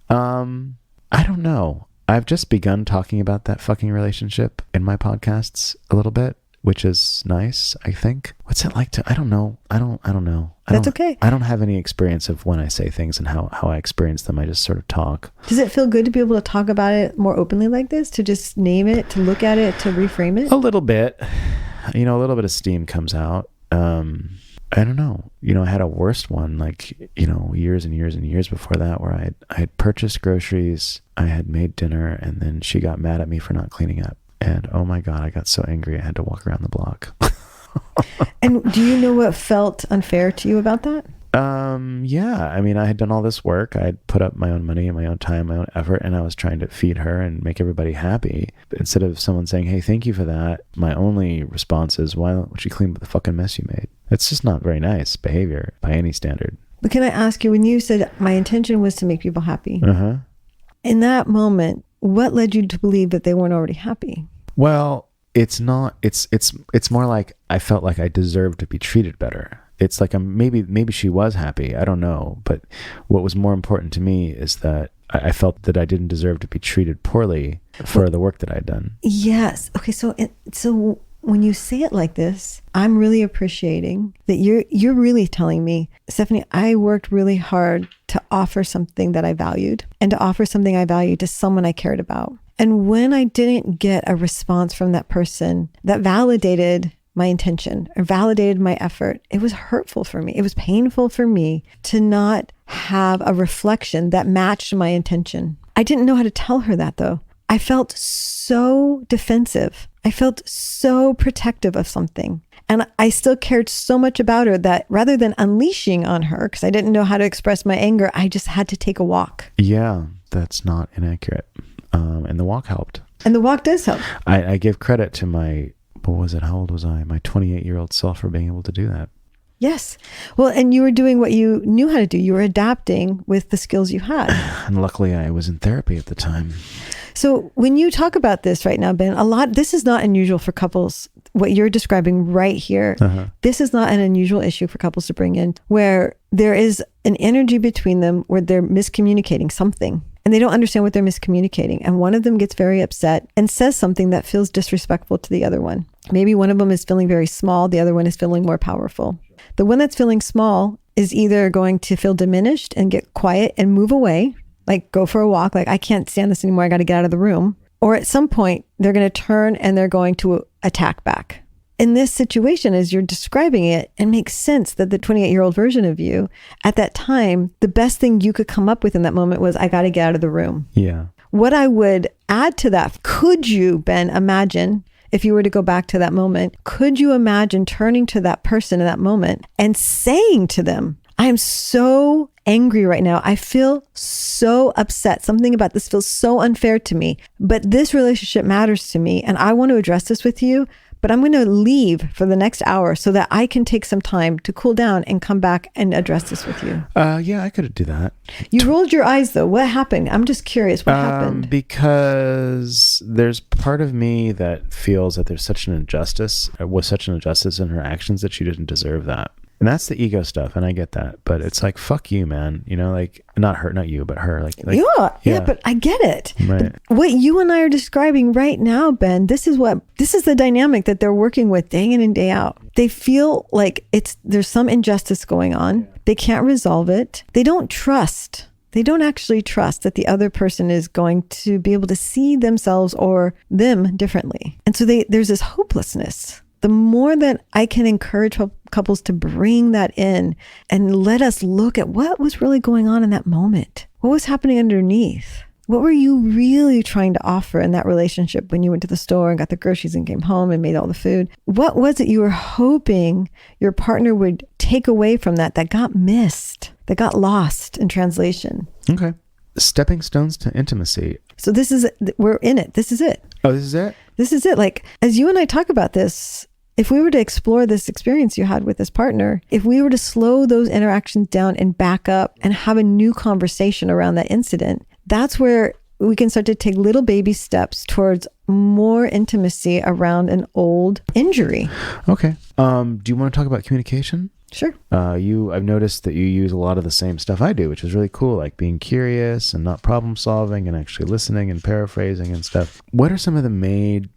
I don't know. I've just begun talking about that fucking relationship in my podcasts a little bit, which is nice, I think. What's it like to, I don't know. I don't know. That's okay. I don't have any experience of when I say things and how I experience them. I just sort of talk. Does it feel good to be able to talk about it more openly like this? To just name it, to look at it, to reframe it? A little bit. You know, a little bit of steam comes out. I don't know. You know, I had a worse one, like, you know, years and years and years before that, where I had purchased groceries, I had made dinner, and then she got mad at me for not cleaning up. And oh my God, I got so angry I had to walk around the block. And do you know what felt unfair to you about that? Yeah. I mean, I had done all this work. I had put up my own money and my own time, my own effort, and I was trying to feed her and make everybody happy. But instead of someone saying, hey, thank you for that, my only response is, why don't you clean up the fucking mess you made? It's just not very nice behavior by any standard. But can I ask you, when you said my intention was to make people happy, Uh-huh. in that moment, what led you to believe that they weren't already happy? Well, it's not, it's more like I felt like I deserved to be treated better. It's like maybe she was happy. I don't know. But what was more important to me is that I felt that I didn't deserve to be treated poorly for the work that I'd done. Yes. Okay. So when you say it like this, I'm really appreciating that you're really telling me, Stephanie, I worked really hard to offer something that I valued and to offer something I valued to someone I cared about. And when I didn't get a response from that person that validated my intention or validated my effort, it was hurtful for me. It was painful for me to not have a reflection that matched my intention. I didn't know how to tell her that though. I felt so defensive. I felt so protective of something. And I still cared so much about her that rather than unleashing on her, because I didn't know how to express my anger, I just had to take a walk. Yeah, that's not inaccurate. And the walk helped. And the walk does help. I give credit to my, what was it? How old was I? My 28-year-old self for being able to do that. Yes. Well, and you were doing what you knew how to do. You were adapting with the skills you had. And luckily I was in therapy at the time. So when you talk about this right now, Ben, this is not unusual for couples. What you're describing right here, This is not an unusual issue for couples to bring in, where there is an energy between them where they're miscommunicating something. And they don't understand what they're miscommunicating. And one of them gets very upset and says something that feels disrespectful to the other one. Maybe one of them is feeling very small. The other one is feeling more powerful. The one that's feeling small is either going to feel diminished and get quiet and move away, like go for a walk, like I can't stand this anymore, I got to get out of the room. Or at some point, they're going to turn and they're going to attack back. In this situation, as you're describing it, it makes sense that the 28-year-old version of you, at that time, the best thing you could come up with in that moment was, I got to get out of the room. Yeah. What I would add to that, could you, Ben, imagine, if you were to go back to that moment, could you imagine turning to that person in that moment and saying to them, I am so angry right now. I feel so upset. Something about this feels so unfair to me, but this relationship matters to me and I want to address this with you. But I'm going to leave for the next hour so that I can take some time to cool down and come back and address this with you. Yeah, I could do that. You rolled your eyes though. What happened? I'm just curious. What happened? Because there's part of me that feels that there's such an injustice, was such an injustice in her actions that she didn't deserve that. And that's the ego stuff. And I get that. But it's like, fuck you, man. You know, like, not her, not you, but her. Like yeah, but I get it. Right. What you and I are describing right now, Ben, this is the dynamic that they're working with day in and day out. They feel like there's some injustice going on. They can't resolve it. They don't trust. They don't actually trust that the other person is going to be able to see themselves or them differently. And so there's this hopelessness. The more that I can encourage couples to bring that in and let us look at what was really going on in that moment. What was happening underneath? What were you really trying to offer in that relationship when you went to the store and got the groceries and came home and made all the food? What was it you were hoping your partner would take away from that got missed, that got lost in translation? Okay. Stepping stones to intimacy. So we're in it. This is it. Oh, this is it? This is it. Like, as you and I talk about this, if we were to explore this experience you had with this partner, if we were to slow those interactions down and back up and have a new conversation around that incident, that's where we can start to take little baby steps towards more intimacy around an old injury. Okay. Do you want to talk about communication? Sure. I've noticed that you use a lot of the same stuff I do, which is really cool, like being curious and not problem solving and actually listening and paraphrasing and stuff. What are some of the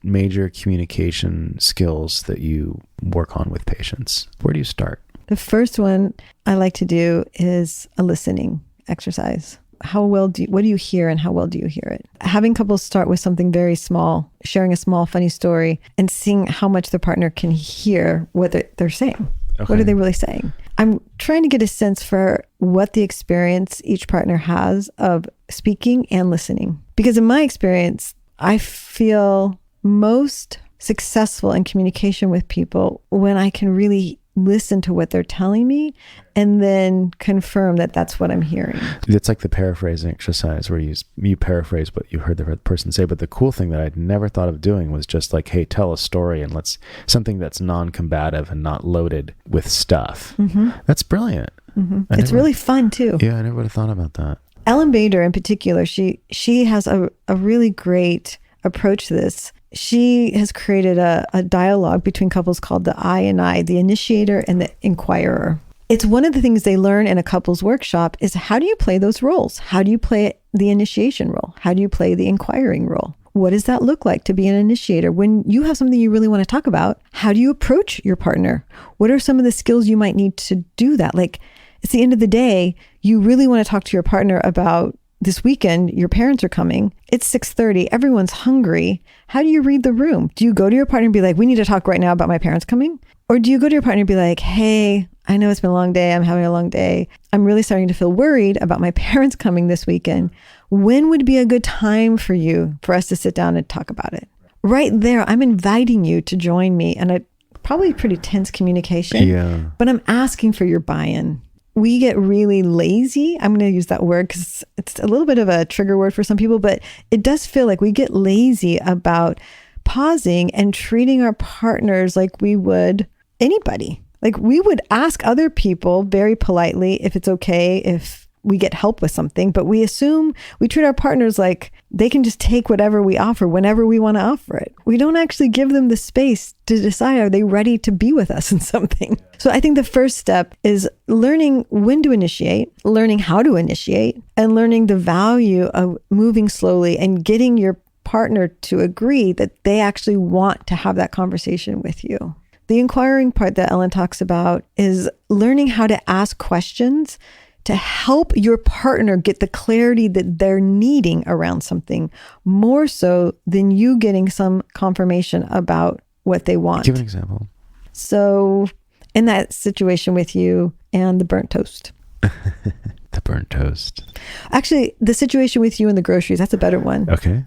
major communication skills that you work on with patients? Where do you start? The first one I like to do is a listening exercise. What do you hear and how well do you hear it? Having couples start with something very small, sharing a small funny story and seeing how much their partner can hear what they're saying. Okay. What are they really saying? I'm trying to get a sense for what the experience each partner has of speaking and listening. Because in my experience, I feel most successful in communication with people when I can really listen to what they're telling me and then confirm that that's what I'm hearing. It's like the paraphrasing exercise where you paraphrase what you heard the person say. But the cool thing that I'd never thought of doing was just like, hey, tell a story and something that's non-combative and not loaded with stuff. Mm-hmm. That's brilliant. Mm-hmm. It's really fun too. Yeah, I never would have thought about that. Ellen Bader in particular, she has a really great approach to this. She has created a dialogue between couples called the I and I, the initiator and the inquirer. It's one of the things they learn in a couples workshop is how do you play those roles? How do you play the initiation role? How do you play the inquiring role? What does that look like to be an initiator? When you have something you really want to talk about, how do you approach your partner? What are some of the skills you might need to do that? Like, it's the end of the day, you really want to talk to your partner about this weekend, your parents are coming. It's 6:30. Everyone's hungry. How do you read the room? Do you go to your partner and be like, we need to talk right now about my parents coming? Or do you go to your partner and be like, hey, I know it's been a long day. I'm having a long day. I'm really starting to feel worried about my parents coming this weekend. When would be a good time for us to sit down and talk about it? Right there, I'm inviting you to join me in a probably pretty tense communication. Yeah. But I'm asking for your buy-in. We get really lazy. I'm going to use that word because it's a little bit of a trigger word for some people, but it does feel like we get lazy about pausing and treating our partners like we would anybody. Like we would ask other people very politely if it's okay if we get help with something, but we treat our partners like they can just take whatever we offer whenever we want to offer it. We don't actually give them the space to decide, are they ready to be with us in something? So I think the first step is learning when to initiate, learning how to initiate, and learning the value of moving slowly and getting your partner to agree that they actually want to have that conversation with you. The inquiring part that Ellen talks about is learning how to ask questions to help your partner get the clarity that they're needing around something, more so than you getting some confirmation about what they want. Give an example. So in that situation with you and the burnt toast. The burnt toast. Actually, the situation with you and the groceries, that's a better one. Okay.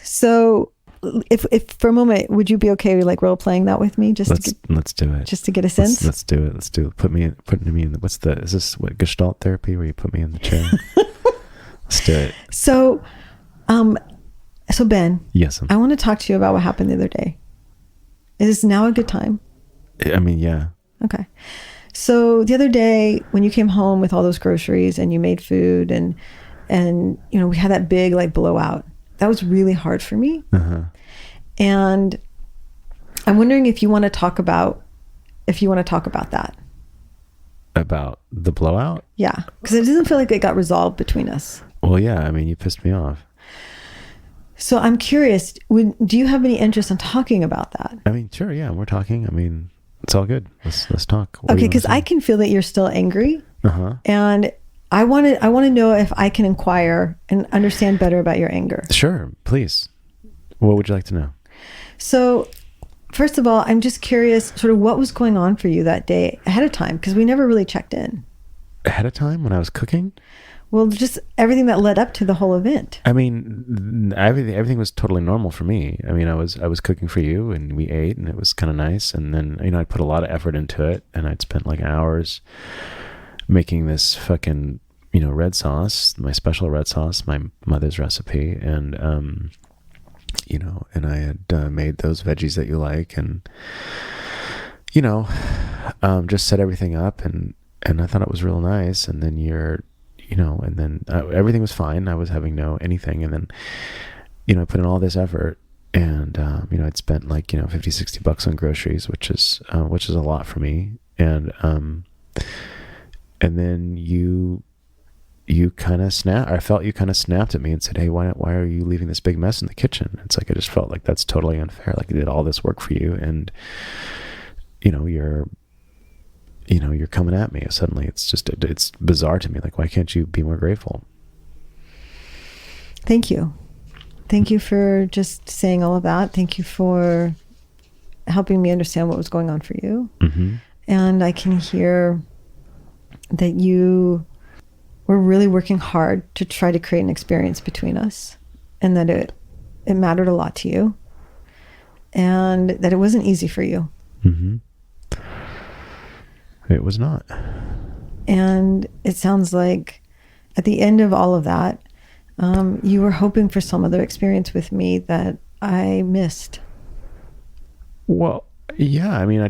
So if for a moment, would you be okay like role playing that with me? Let's do it. Just to get a sense. Let's do it. Let's do it. Put me in. Is this what Gestalt therapy where you put me in the chair? Let's do it. So Ben. Yes. I want to talk to you about what happened the other day. Is now a good time? I mean, yeah. Okay. So the other day when you came home with all those groceries and you made food and we had that big like blowout. That was really hard for me. Uh-huh. And I'm wondering if you want to talk about that. About the blowout? Yeah. Because it doesn't feel like it got resolved between us. Well, yeah. I mean, you pissed me off. So I'm curious, do you have any interest in talking about that? I mean, sure. Yeah. We're talking. I mean, it's all good. Let's talk. Okay. Because I can feel that you're still angry. Uh-huh. And I want to know if I can inquire and understand better about your anger. Sure, please. What would you like to know? So, first of all, I'm just curious sort of what was going on for you that day ahead of time, because we never really checked in. Ahead of time when I was cooking? Well, just everything that led up to the whole event. I mean, everything was totally normal for me. I mean, I was cooking for you, and we ate, and it was kind of nice. And then, I put a lot of effort into it, and I'd spent like hours making this fucking, red sauce, my special red sauce, my mother's recipe. And, and I had made those veggies that you like, and, just set everything up, and I thought it was real nice. And then and then everything was fine. I was having anything. And then, I put in all this effort, and, I'd spent like, $50-$60 on groceries, which is a lot for me. And then you kind of I felt you kind of snapped at me and said, hey, why are you leaving this big mess in the kitchen? It's like, I just felt like that's totally unfair. Like, I did all this work for you, and, you're coming at me suddenly. It's bizarre to me. Like, why can't you be more grateful? Thank you. Thank you for just saying all of that. Thank you for helping me understand what was going on for you. Mm-hmm. And I can hear that you were really working hard to try to create an experience between us, and that it mattered a lot to you, and that it wasn't easy for you. Mm-hmm. It was not. And it sounds like at the end of all of that, you were hoping for some other experience with me that I missed. Well, yeah. I mean,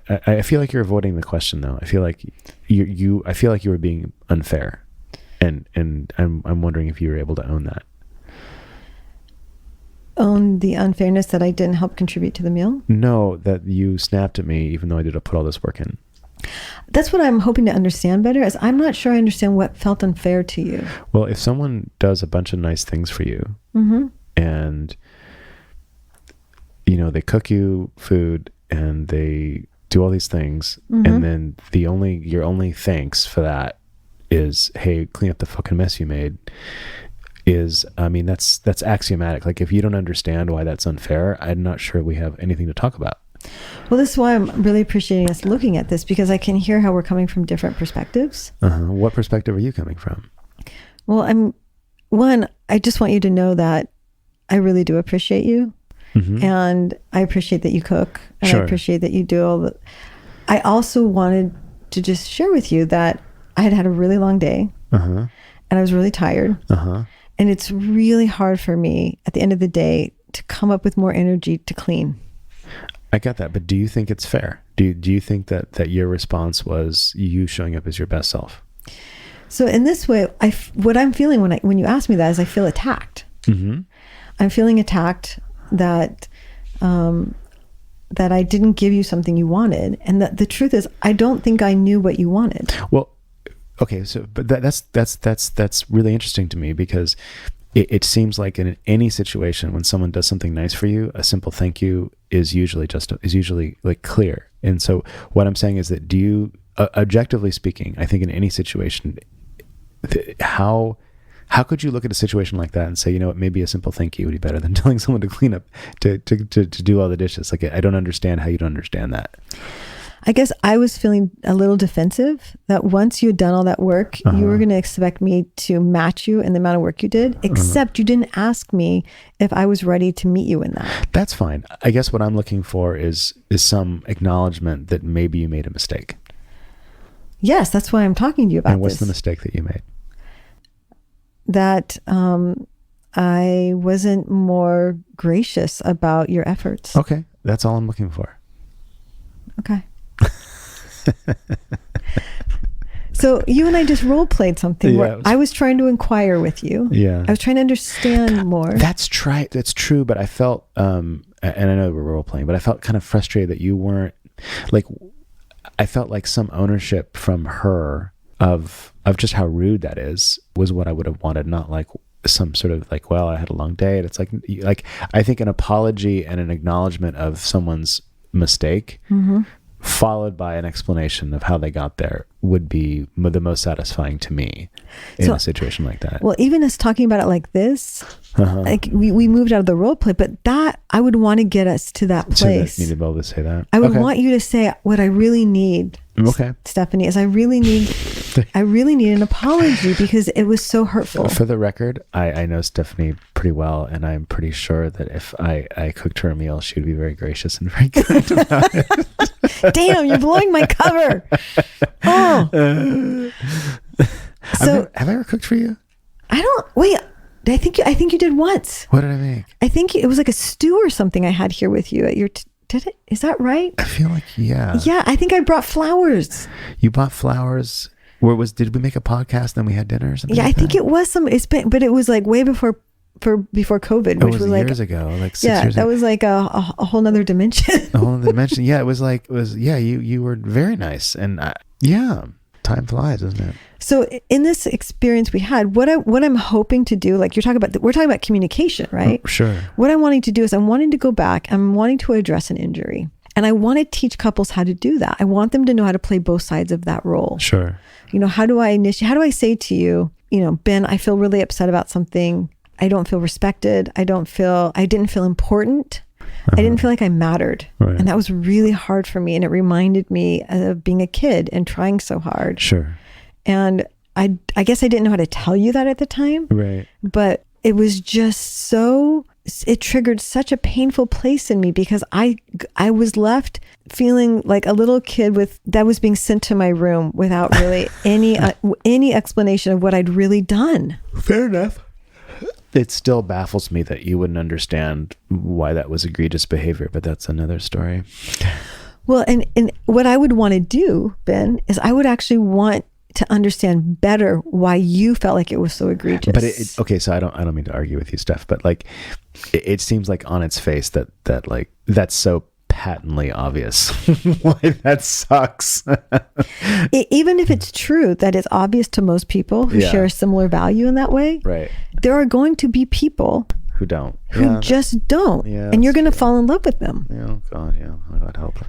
I feel like you're avoiding the question, though. I feel like I feel like you were being unfair, and I'm wondering if you were able to own that. Own the unfairness that I didn't help contribute to the meal? No, that you snapped at me, even though I did put all this work in. That's what I'm hoping to understand better, is I'm not sure I understand what felt unfair to you. Well, if someone does a bunch of nice things for you, mm-hmm. and they cook you food, and they do all these things, mm-hmm. and then your only thanks for that is, hey, clean up the fucking mess you made, that's axiomatic. Like, if you don't understand why that's unfair, I'm not sure we have anything to talk about. Well, this is why I'm really appreciating us looking at this, because I can hear how we're coming from different perspectives. What perspective are you coming from? Well, I just want you to know that I really do appreciate you. Mm-hmm. And I appreciate that you cook, and Sure. I appreciate that you do all the... I also wanted to just share with you that I had a really long day, and I was really tired. And it's really hard for me at the end of the day to come up with more energy to clean. I get that, but do you think it's fair? Do you think that your response was you showing up as your best self? So in this way, what I'm feeling when you ask me that is I feel attacked. Mm-hmm. I'm feeling attacked that I didn't give you something you wanted, and that the truth is I don't think I knew what you wanted. Well, okay, so but that's really interesting to me, because it seems like in any situation when someone does something nice for you, a simple thank you is usually like clear. And so what I'm saying is that, do you, objectively speaking, I think in any situation, how could you look at a situation like that and say, maybe a simple thank you would be better than telling someone to clean up, to do all the dishes? Like, I don't understand how you don't understand that. I guess I was feeling a little defensive that once you had done all that work, you were going to expect me to match you in the amount of work you did, except you didn't ask me if I was ready to meet you in that. That's fine. I guess what I'm looking for is some acknowledgement that maybe you made a mistake. Yes, that's why I'm talking to you about this. And what's the mistake that you made? That I wasn't more gracious about your efforts. Okay, that's all I'm looking for. Okay. So you and I just role played something where I was trying to inquire with you. Yeah. I was trying to understand more. That's true. But I felt, and I know we're role playing, but I felt kind of frustrated that you weren't, like, I felt like some ownership from her of just how rude that is was what I would have wanted, not like some sort of like, well, I had a long day. And it's like I think an apology and an acknowledgement of someone's mistake, followed by an explanation of how they got there, would be the most satisfying to me in a situation like that. Well, even us talking about it like this, like we moved out of the role play, but that I would want to get us to that place. Need to be able to say that. I would want you to say what I really need. Okay. Stephanie, is I really need I really need an apology because it was so hurtful. For the record, I know Stephanie pretty well, and I'm pretty sure that if I cooked her a meal, she would be very gracious and very good about it. Damn, you're blowing my cover. Oh. So have I ever cooked for you? Wait, I think you did once. What did I make? I think it was like a stew or something I had here with you at your, did it? Is that right? I feel like, yeah. Yeah, I think I brought flowers. You bought flowers. Did we make a podcast then we had dinner or something? Yeah, like I think it was but it was like way before COVID, which was like years ago, like 6 years ago. That was like a whole nother dimension. A whole other dimension. Yeah, you were very nice. And time flies, doesn't it? So in this experience we had, what I'm hoping to do, like we're talking about communication, right? Sure. What I'm wanting to do is I'm wanting to go back. I'm wanting to address an injury. And I want to teach couples how to do that. I want them to know how to play both sides of that role. Sure. How do I say to you, Ben, I feel really upset about something. I don't feel respected. I didn't feel important. I didn't feel like I mattered. Right. And that was really hard for me. And it reminded me of being a kid and trying so hard. Sure. And I guess I didn't know how to tell you that at the time. Right. But it was just it triggered such a painful place in me because I was left feeling like a little kid that was being sent to my room without really any explanation of what I'd really done. Fair enough. It still baffles me that you wouldn't understand why that was egregious behavior, but that's another story. Well, and what I would want to do, Ben, is I would actually want to understand better why you felt like it was so egregious. But okay, so I don't mean to argue with you, Steph, but like it seems like on its face that like that's so patently obvious why that sucks. Even if it's true that it's obvious to most people who share a similar value in that way, right? There are going to be people who don't, just don't, and you're going to fall in love with them. Yeah,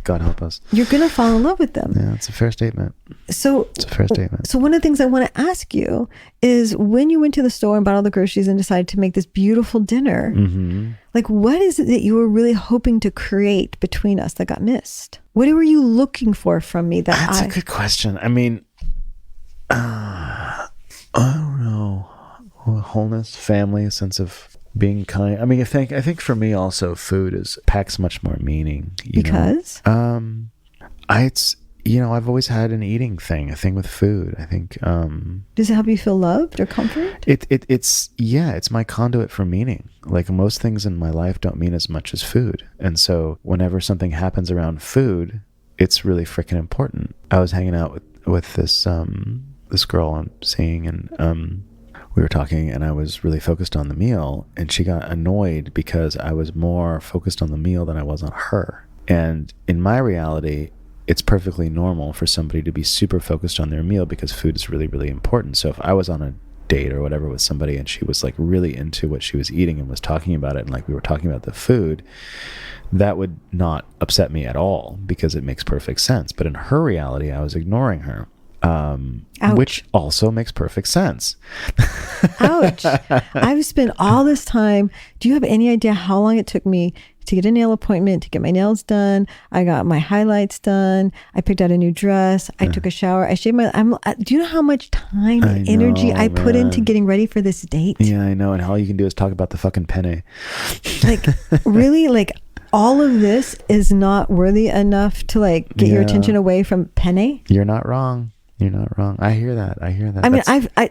God help us. You're going to fall in love with them. Yeah, it's a fair statement. So it's a fair statement. So one of the things I want to ask you is, when you went to the store and bought all the groceries and decided to make this beautiful dinner, like what is it that you were really hoping to create between us that got missed? What were you looking for from me? That's a good question. I mean, I don't know. Wholeness, family, a sense of being kind. I mean, I think for me also food packs much more meaning. Because? I've always had an eating thing, a thing with food. I think. Does it help you feel loved or comfort? It's my conduit for meaning. Like most things in my life don't mean as much as food. And so whenever something happens around food, it's really freaking important. I was hanging out with this girl I'm seeing, and we were talking, and I was really focused on the meal, and she got annoyed because I was more focused on the meal than I was on her. And in my reality, it's perfectly normal for somebody to be super focused on their meal because food is really, really important. So if I was on a date or whatever with somebody and she was like really into what she was eating and was talking about it, and like we were talking about the food, that would not upset me at all because it makes perfect sense. But in her reality, I was ignoring her. Which also makes perfect sense. Ouch. I've spent all this time. Do you have any idea how long it took me to get a nail appointment, to get my nails done? I got my highlights done. I picked out a new dress. I took a shower. I shaved my... do you know how much time and energy I put into getting ready for this date? Yeah, I know. And all you can do is talk about the fucking penne. Like, really? Like, all of this is not worthy enough to like get your attention away from penne? You're not wrong. You're not wrong. I hear that. I mean,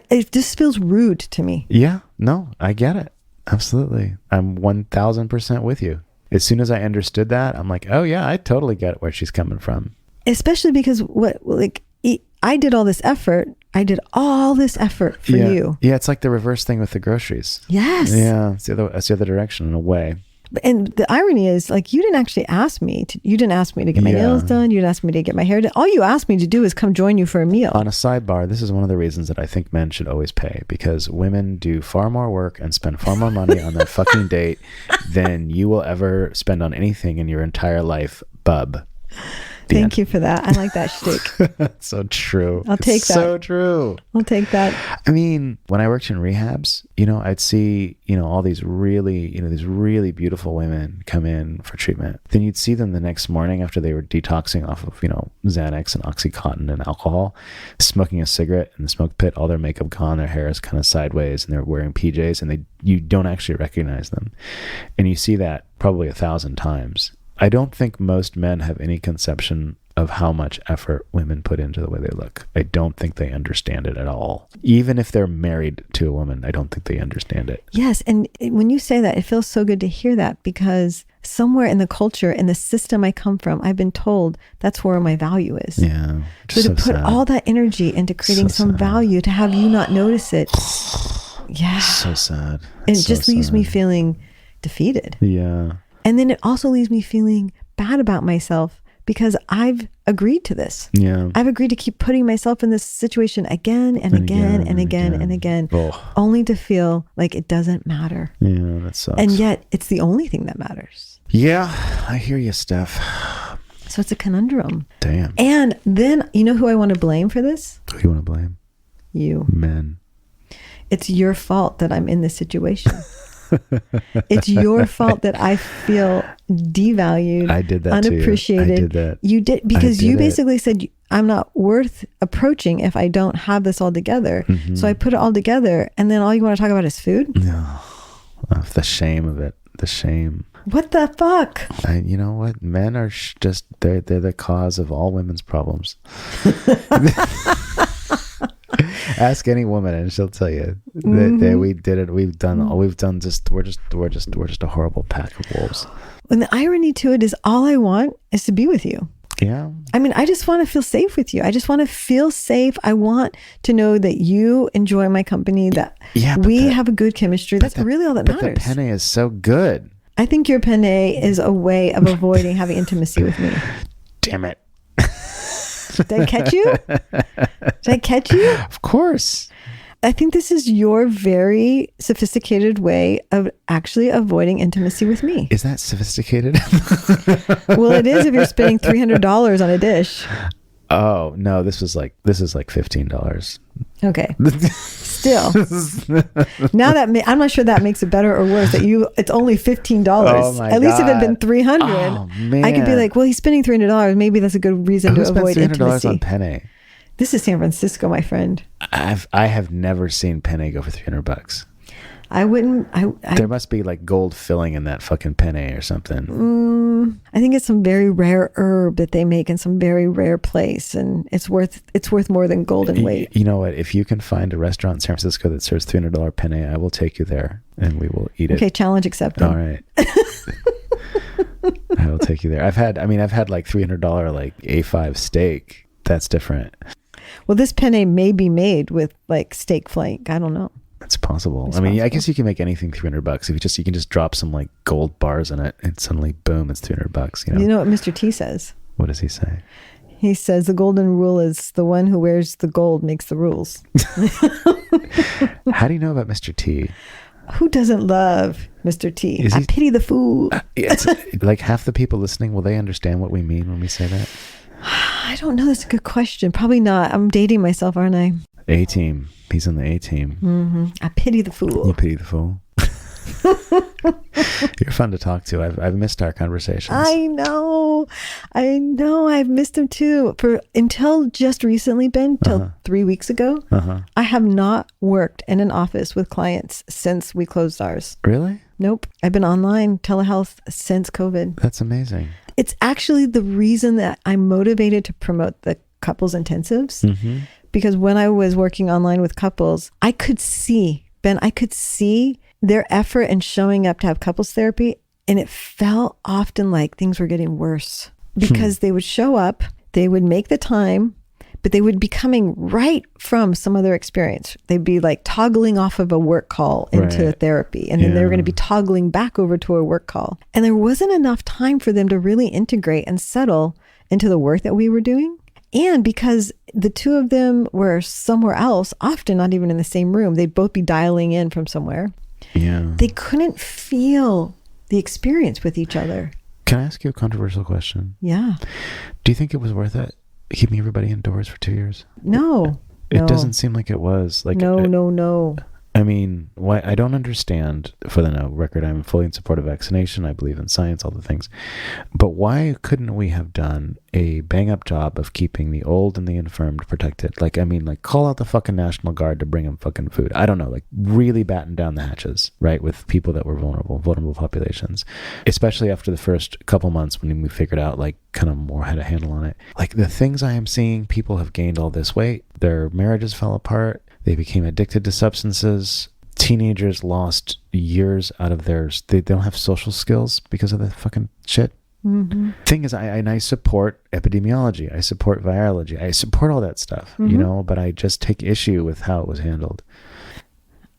it just feels rude to me. Yeah, no, I get it. Absolutely. I'm 1000% with you. As soon as I understood that, I'm like, oh yeah, I totally get where she's coming from. Especially because I did all this effort. I did all this effort for you. Yeah, it's like the reverse thing with the groceries. Yes. Yeah, it's the other direction in a way. And the irony is, like, you didn't actually ask me to get my nails done. You didn't ask me to get my hair done. All you asked me to do is come join you for a meal. On a sidebar, this is one of the reasons that I think men should always pay, because women do far more work and spend far more money on their fucking date than you will ever spend on anything in your entire life, bub. Thank you for that. I like that shtick. So true. I'll take that. So true. I'll take that. I mean, when I worked in rehabs, I'd see, all these really beautiful women come in for treatment. Then you'd see them the next morning after they were detoxing off of, Xanax and Oxycontin and alcohol, smoking a cigarette in the smoke pit, all their makeup gone, their hair is kind of sideways, and they're wearing PJs, and you don't actually recognize them. And you see that probably 1,000 times. I don't think most men have any conception of how much effort women put into the way they look. I don't think they understand it at all. Even if they're married to a woman, I don't think they understand it. Yes. And when you say that, it feels so good to hear that, because somewhere in the culture, in the system I come from, I've been told that's where my value is. Yeah. So to put all that energy into creating some value, to have you not notice it. Yeah. So sad. It just leaves me feeling defeated. Yeah. And then it also leaves me feeling bad about myself, because I've agreed to this. Yeah. I've agreed to keep putting myself in this situation again and again and again and again, only to feel like it doesn't matter. Yeah, that sucks. And yet it's the only thing that matters. Yeah, I hear you, Steph. So it's a conundrum. Damn. And then, you know who I want to blame for this? Who do you want to blame? You. Men. It's your fault that I'm in this situation. It's your fault that I feel devalued. I did that unappreciated. Too. I did that. You did, because you basically said I'm not worth approaching if I don't have this all together. Mm-hmm. So I put it all together, and then all you want to talk about is food? No. The shame of it. The shame. What the fuck? You know what? Men are just, they're the cause of all women's problems. Ask any woman and she'll tell you that we did it. We're just a horrible pack of wolves. And the irony to it is, all I want is to be with you. Yeah. I mean, I just want to feel safe with you. I just want to feel safe. I want to know that you enjoy my company, that we have a good chemistry. That's really all that matters. But the penne is so good. I think your penne is a way of avoiding having intimacy with me. Damn it. Did I catch you? Did I catch you? Of course. I think this is your very sophisticated way of actually avoiding intimacy with me. Is that sophisticated? Well, it is if you're spending $300 on a dish. Oh, no, this is like $15. Okay. Still. Now that I'm not sure that makes it better or worse, that it's only $15. Oh my At least God. if it had been $300, I could be like, well, he's spending $300. Maybe that's a good reason to avoid intimacy. $300 on penne? This is San Francisco, my friend. I have never seen penne go for $300. I wouldn't. There must be like gold filling in that fucking penne or something. I think it's some very rare herb that they make in some very rare place, and it's worth more than gold in weight. You know what? If you can find a restaurant in San Francisco that serves $300 penne, I will take you there and we will eat it. Okay, challenge accepted. All right. I will take you there. I've had like $300 like A5 steak. That's different. Well, this penne may be made with like steak flank. I don't know. It's possible. I guess you can make anything $300 if you can just drop some like gold bars in it, and suddenly boom, it's $300. You know what Mr. T says? What does he say? He says the golden rule is the one who wears the gold makes the rules. How do you know about Mr. T? Who doesn't love Mr. T? I pity the fool. It's like half the people listening, will they understand what we mean when we say that? I don't know. That's a good question. Probably not. I'm dating myself, aren't I? A-team. He's on the A-team. Mm-hmm. I pity the fool. You pity the fool. You're fun to talk to. I've missed our conversations. I know. I've missed them too. Until just recently, Ben, till 3 weeks ago, I have not worked in an office with clients since we closed ours. Really? Nope. I've been online telehealth since COVID. That's amazing. It's actually the reason that I'm motivated to promote the couples intensives. Mm-hmm. Because when I was working online with couples, I could see their effort in showing up to have couples therapy. And it felt often like things were getting worse because they would show up, they would make the time, but they would be coming right from some other experience. They'd be like toggling off of a work call into therapy. And then they were going to be toggling back over to a work call. And there wasn't enough time for them to really integrate and settle into the work that we were doing. And because the two of them were somewhere else, often not even in the same room, they'd both be dialing in from somewhere. Yeah. They couldn't feel the experience with each other. Can I ask you a controversial question? Yeah. Do you think it was worth it keeping everybody indoors for 2 years? No. It doesn't seem like it was. Like No. I mean, why? I don't understand. For the record, I'm fully in support of vaccination. I believe in science, all the things. But why couldn't we have done a bang-up job of keeping the old and the infirmed protected? Like, I mean, like, call out the fucking National Guard to bring them fucking food. I don't know, like, really batten down the hatches, right, with people that were vulnerable populations. Especially after the first couple months when we figured out, like, kind of more had a handle on it. Like, the things I am seeing, people have gained all this weight. Their marriages fell apart. They became addicted to substances. Teenagers lost years out of theirs. They don't have social skills because of the fucking shit. Mm-hmm. Thing is, I support epidemiology. I support virology. I support all that stuff, but I just take issue with how it was handled.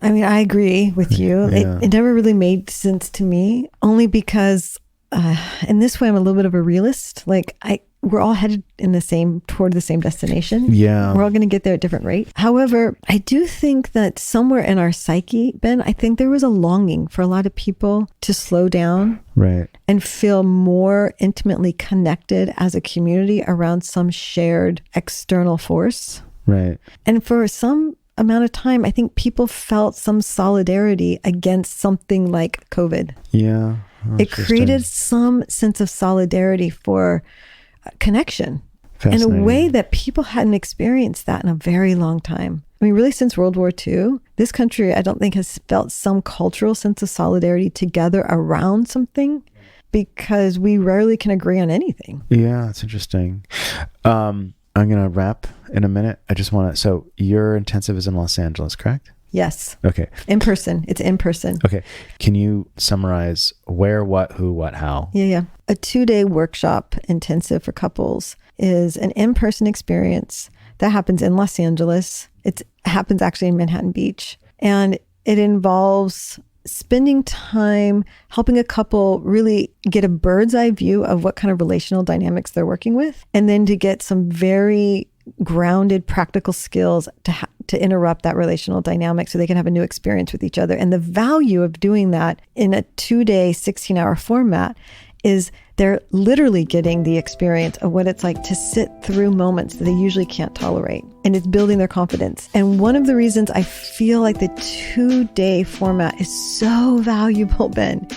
I mean, I agree with you. Yeah. It never really made sense to me, only because in this way, I'm a little bit of a realist. Like, we're all headed toward the same destination. Yeah. We're all going to get there at different rates. However, I do think that somewhere in our psyche, Ben, I think there was a longing for a lot of people to slow down. Right. And feel more intimately connected as a community around some shared external force. Right. And for some amount of time, I think people felt some solidarity against something like COVID. Yeah. It created some sense of solidarity for connection in a way that people hadn't experienced that in a very long time. I mean, really, since World War II, this country, I don't think, has felt some cultural sense of solidarity together around something, because we rarely can agree on anything. Yeah, it's interesting. I'm going to wrap in a minute. I just want to, so your intensive is in Los Angeles, correct? Yes. Okay. In person. It's in person. Okay. Can you summarize where, what, who, what, how? Yeah. A 2-day workshop intensive for couples is an in-person experience that happens in Los Angeles. It happens actually in Manhattan Beach. And it involves spending time helping a couple really get a bird's eye view of what kind of relational dynamics they're working with, and then to get some very grounded practical skills to interrupt that relational dynamic so they can have a new experience with each other. And the value of doing that in a 2-day, 16-hour format is they're literally getting the experience of what it's like to sit through moments that they usually can't tolerate. And it's building their confidence. And one of the reasons I feel like the 2-day format is so valuable, Ben,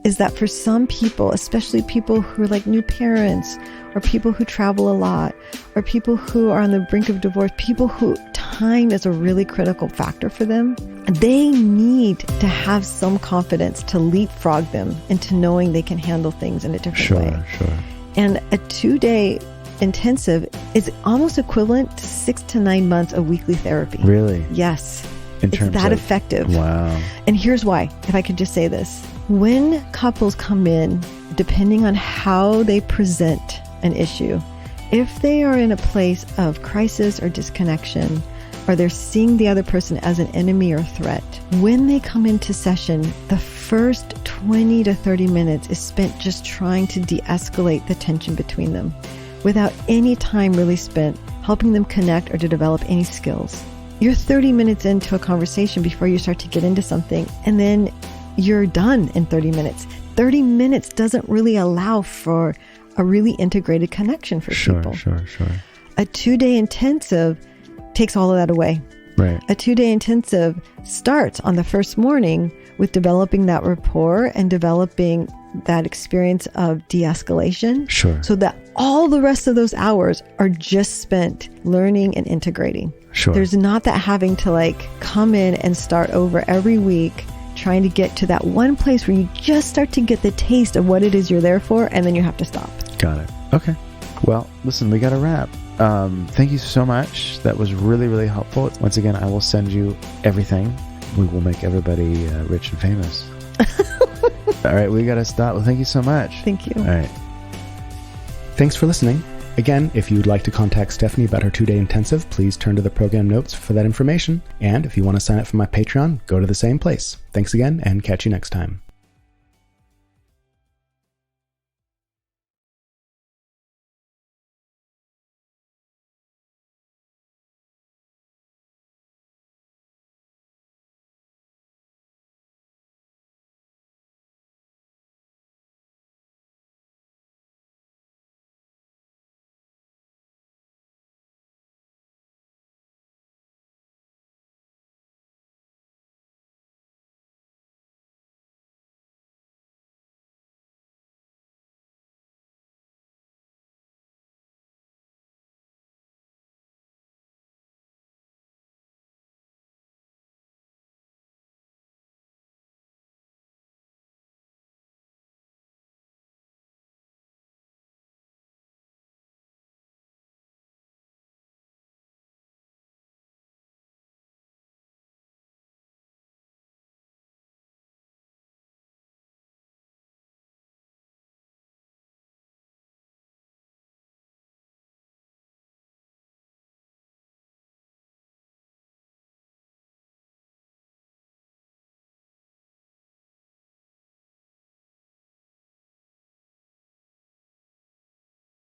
is that for some people, especially people who are like new parents, or people who travel a lot, or people who are on the brink of divorce, people who time is a really critical factor for them, they need to have some confidence to leapfrog them into knowing they can handle things in a different way. Sure. And a 2-day intensive is almost equivalent to 6 to 9 months of weekly therapy. Really? Yes. It's that effective. Wow. And here's why, if I could just say this. When couples come in, depending on how they present an issue, if they are in a place of crisis or disconnection, or they're seeing the other person as an enemy or threat, when they come into session, the first 20 to 30 minutes is spent just trying to de-escalate the tension between them, without any time really spent helping them connect or to develop any skills. You're 30 minutes into a conversation before you start to get into something, and then you're done in 30 minutes. 30 minutes doesn't really allow for a really integrated connection for people. Sure. A 2-day intensive takes all of that away. Right. A 2-day intensive starts on the first morning with developing that rapport and developing that experience of de-escalation. Sure. So that all the rest of those hours are just spent learning and integrating. Sure. There's not that having to like come in and start over every week, trying to get to that one place where you just start to get the taste of what it is you're there for, and then you have to stop. Got it. Okay. Well, listen, we got to wrap. Thank you so much. That was really, really helpful. Once again, I will send you everything. We will make everybody rich and famous. All right, we got to stop. Well, thank you so much. Thank you. All right. Thanks for listening. Again, if you'd like to contact Stephanie about her 2-day intensive, please turn to the program notes for that information. And if you want to sign up for my Patreon, go to the same place. Thanks again, and catch you next time.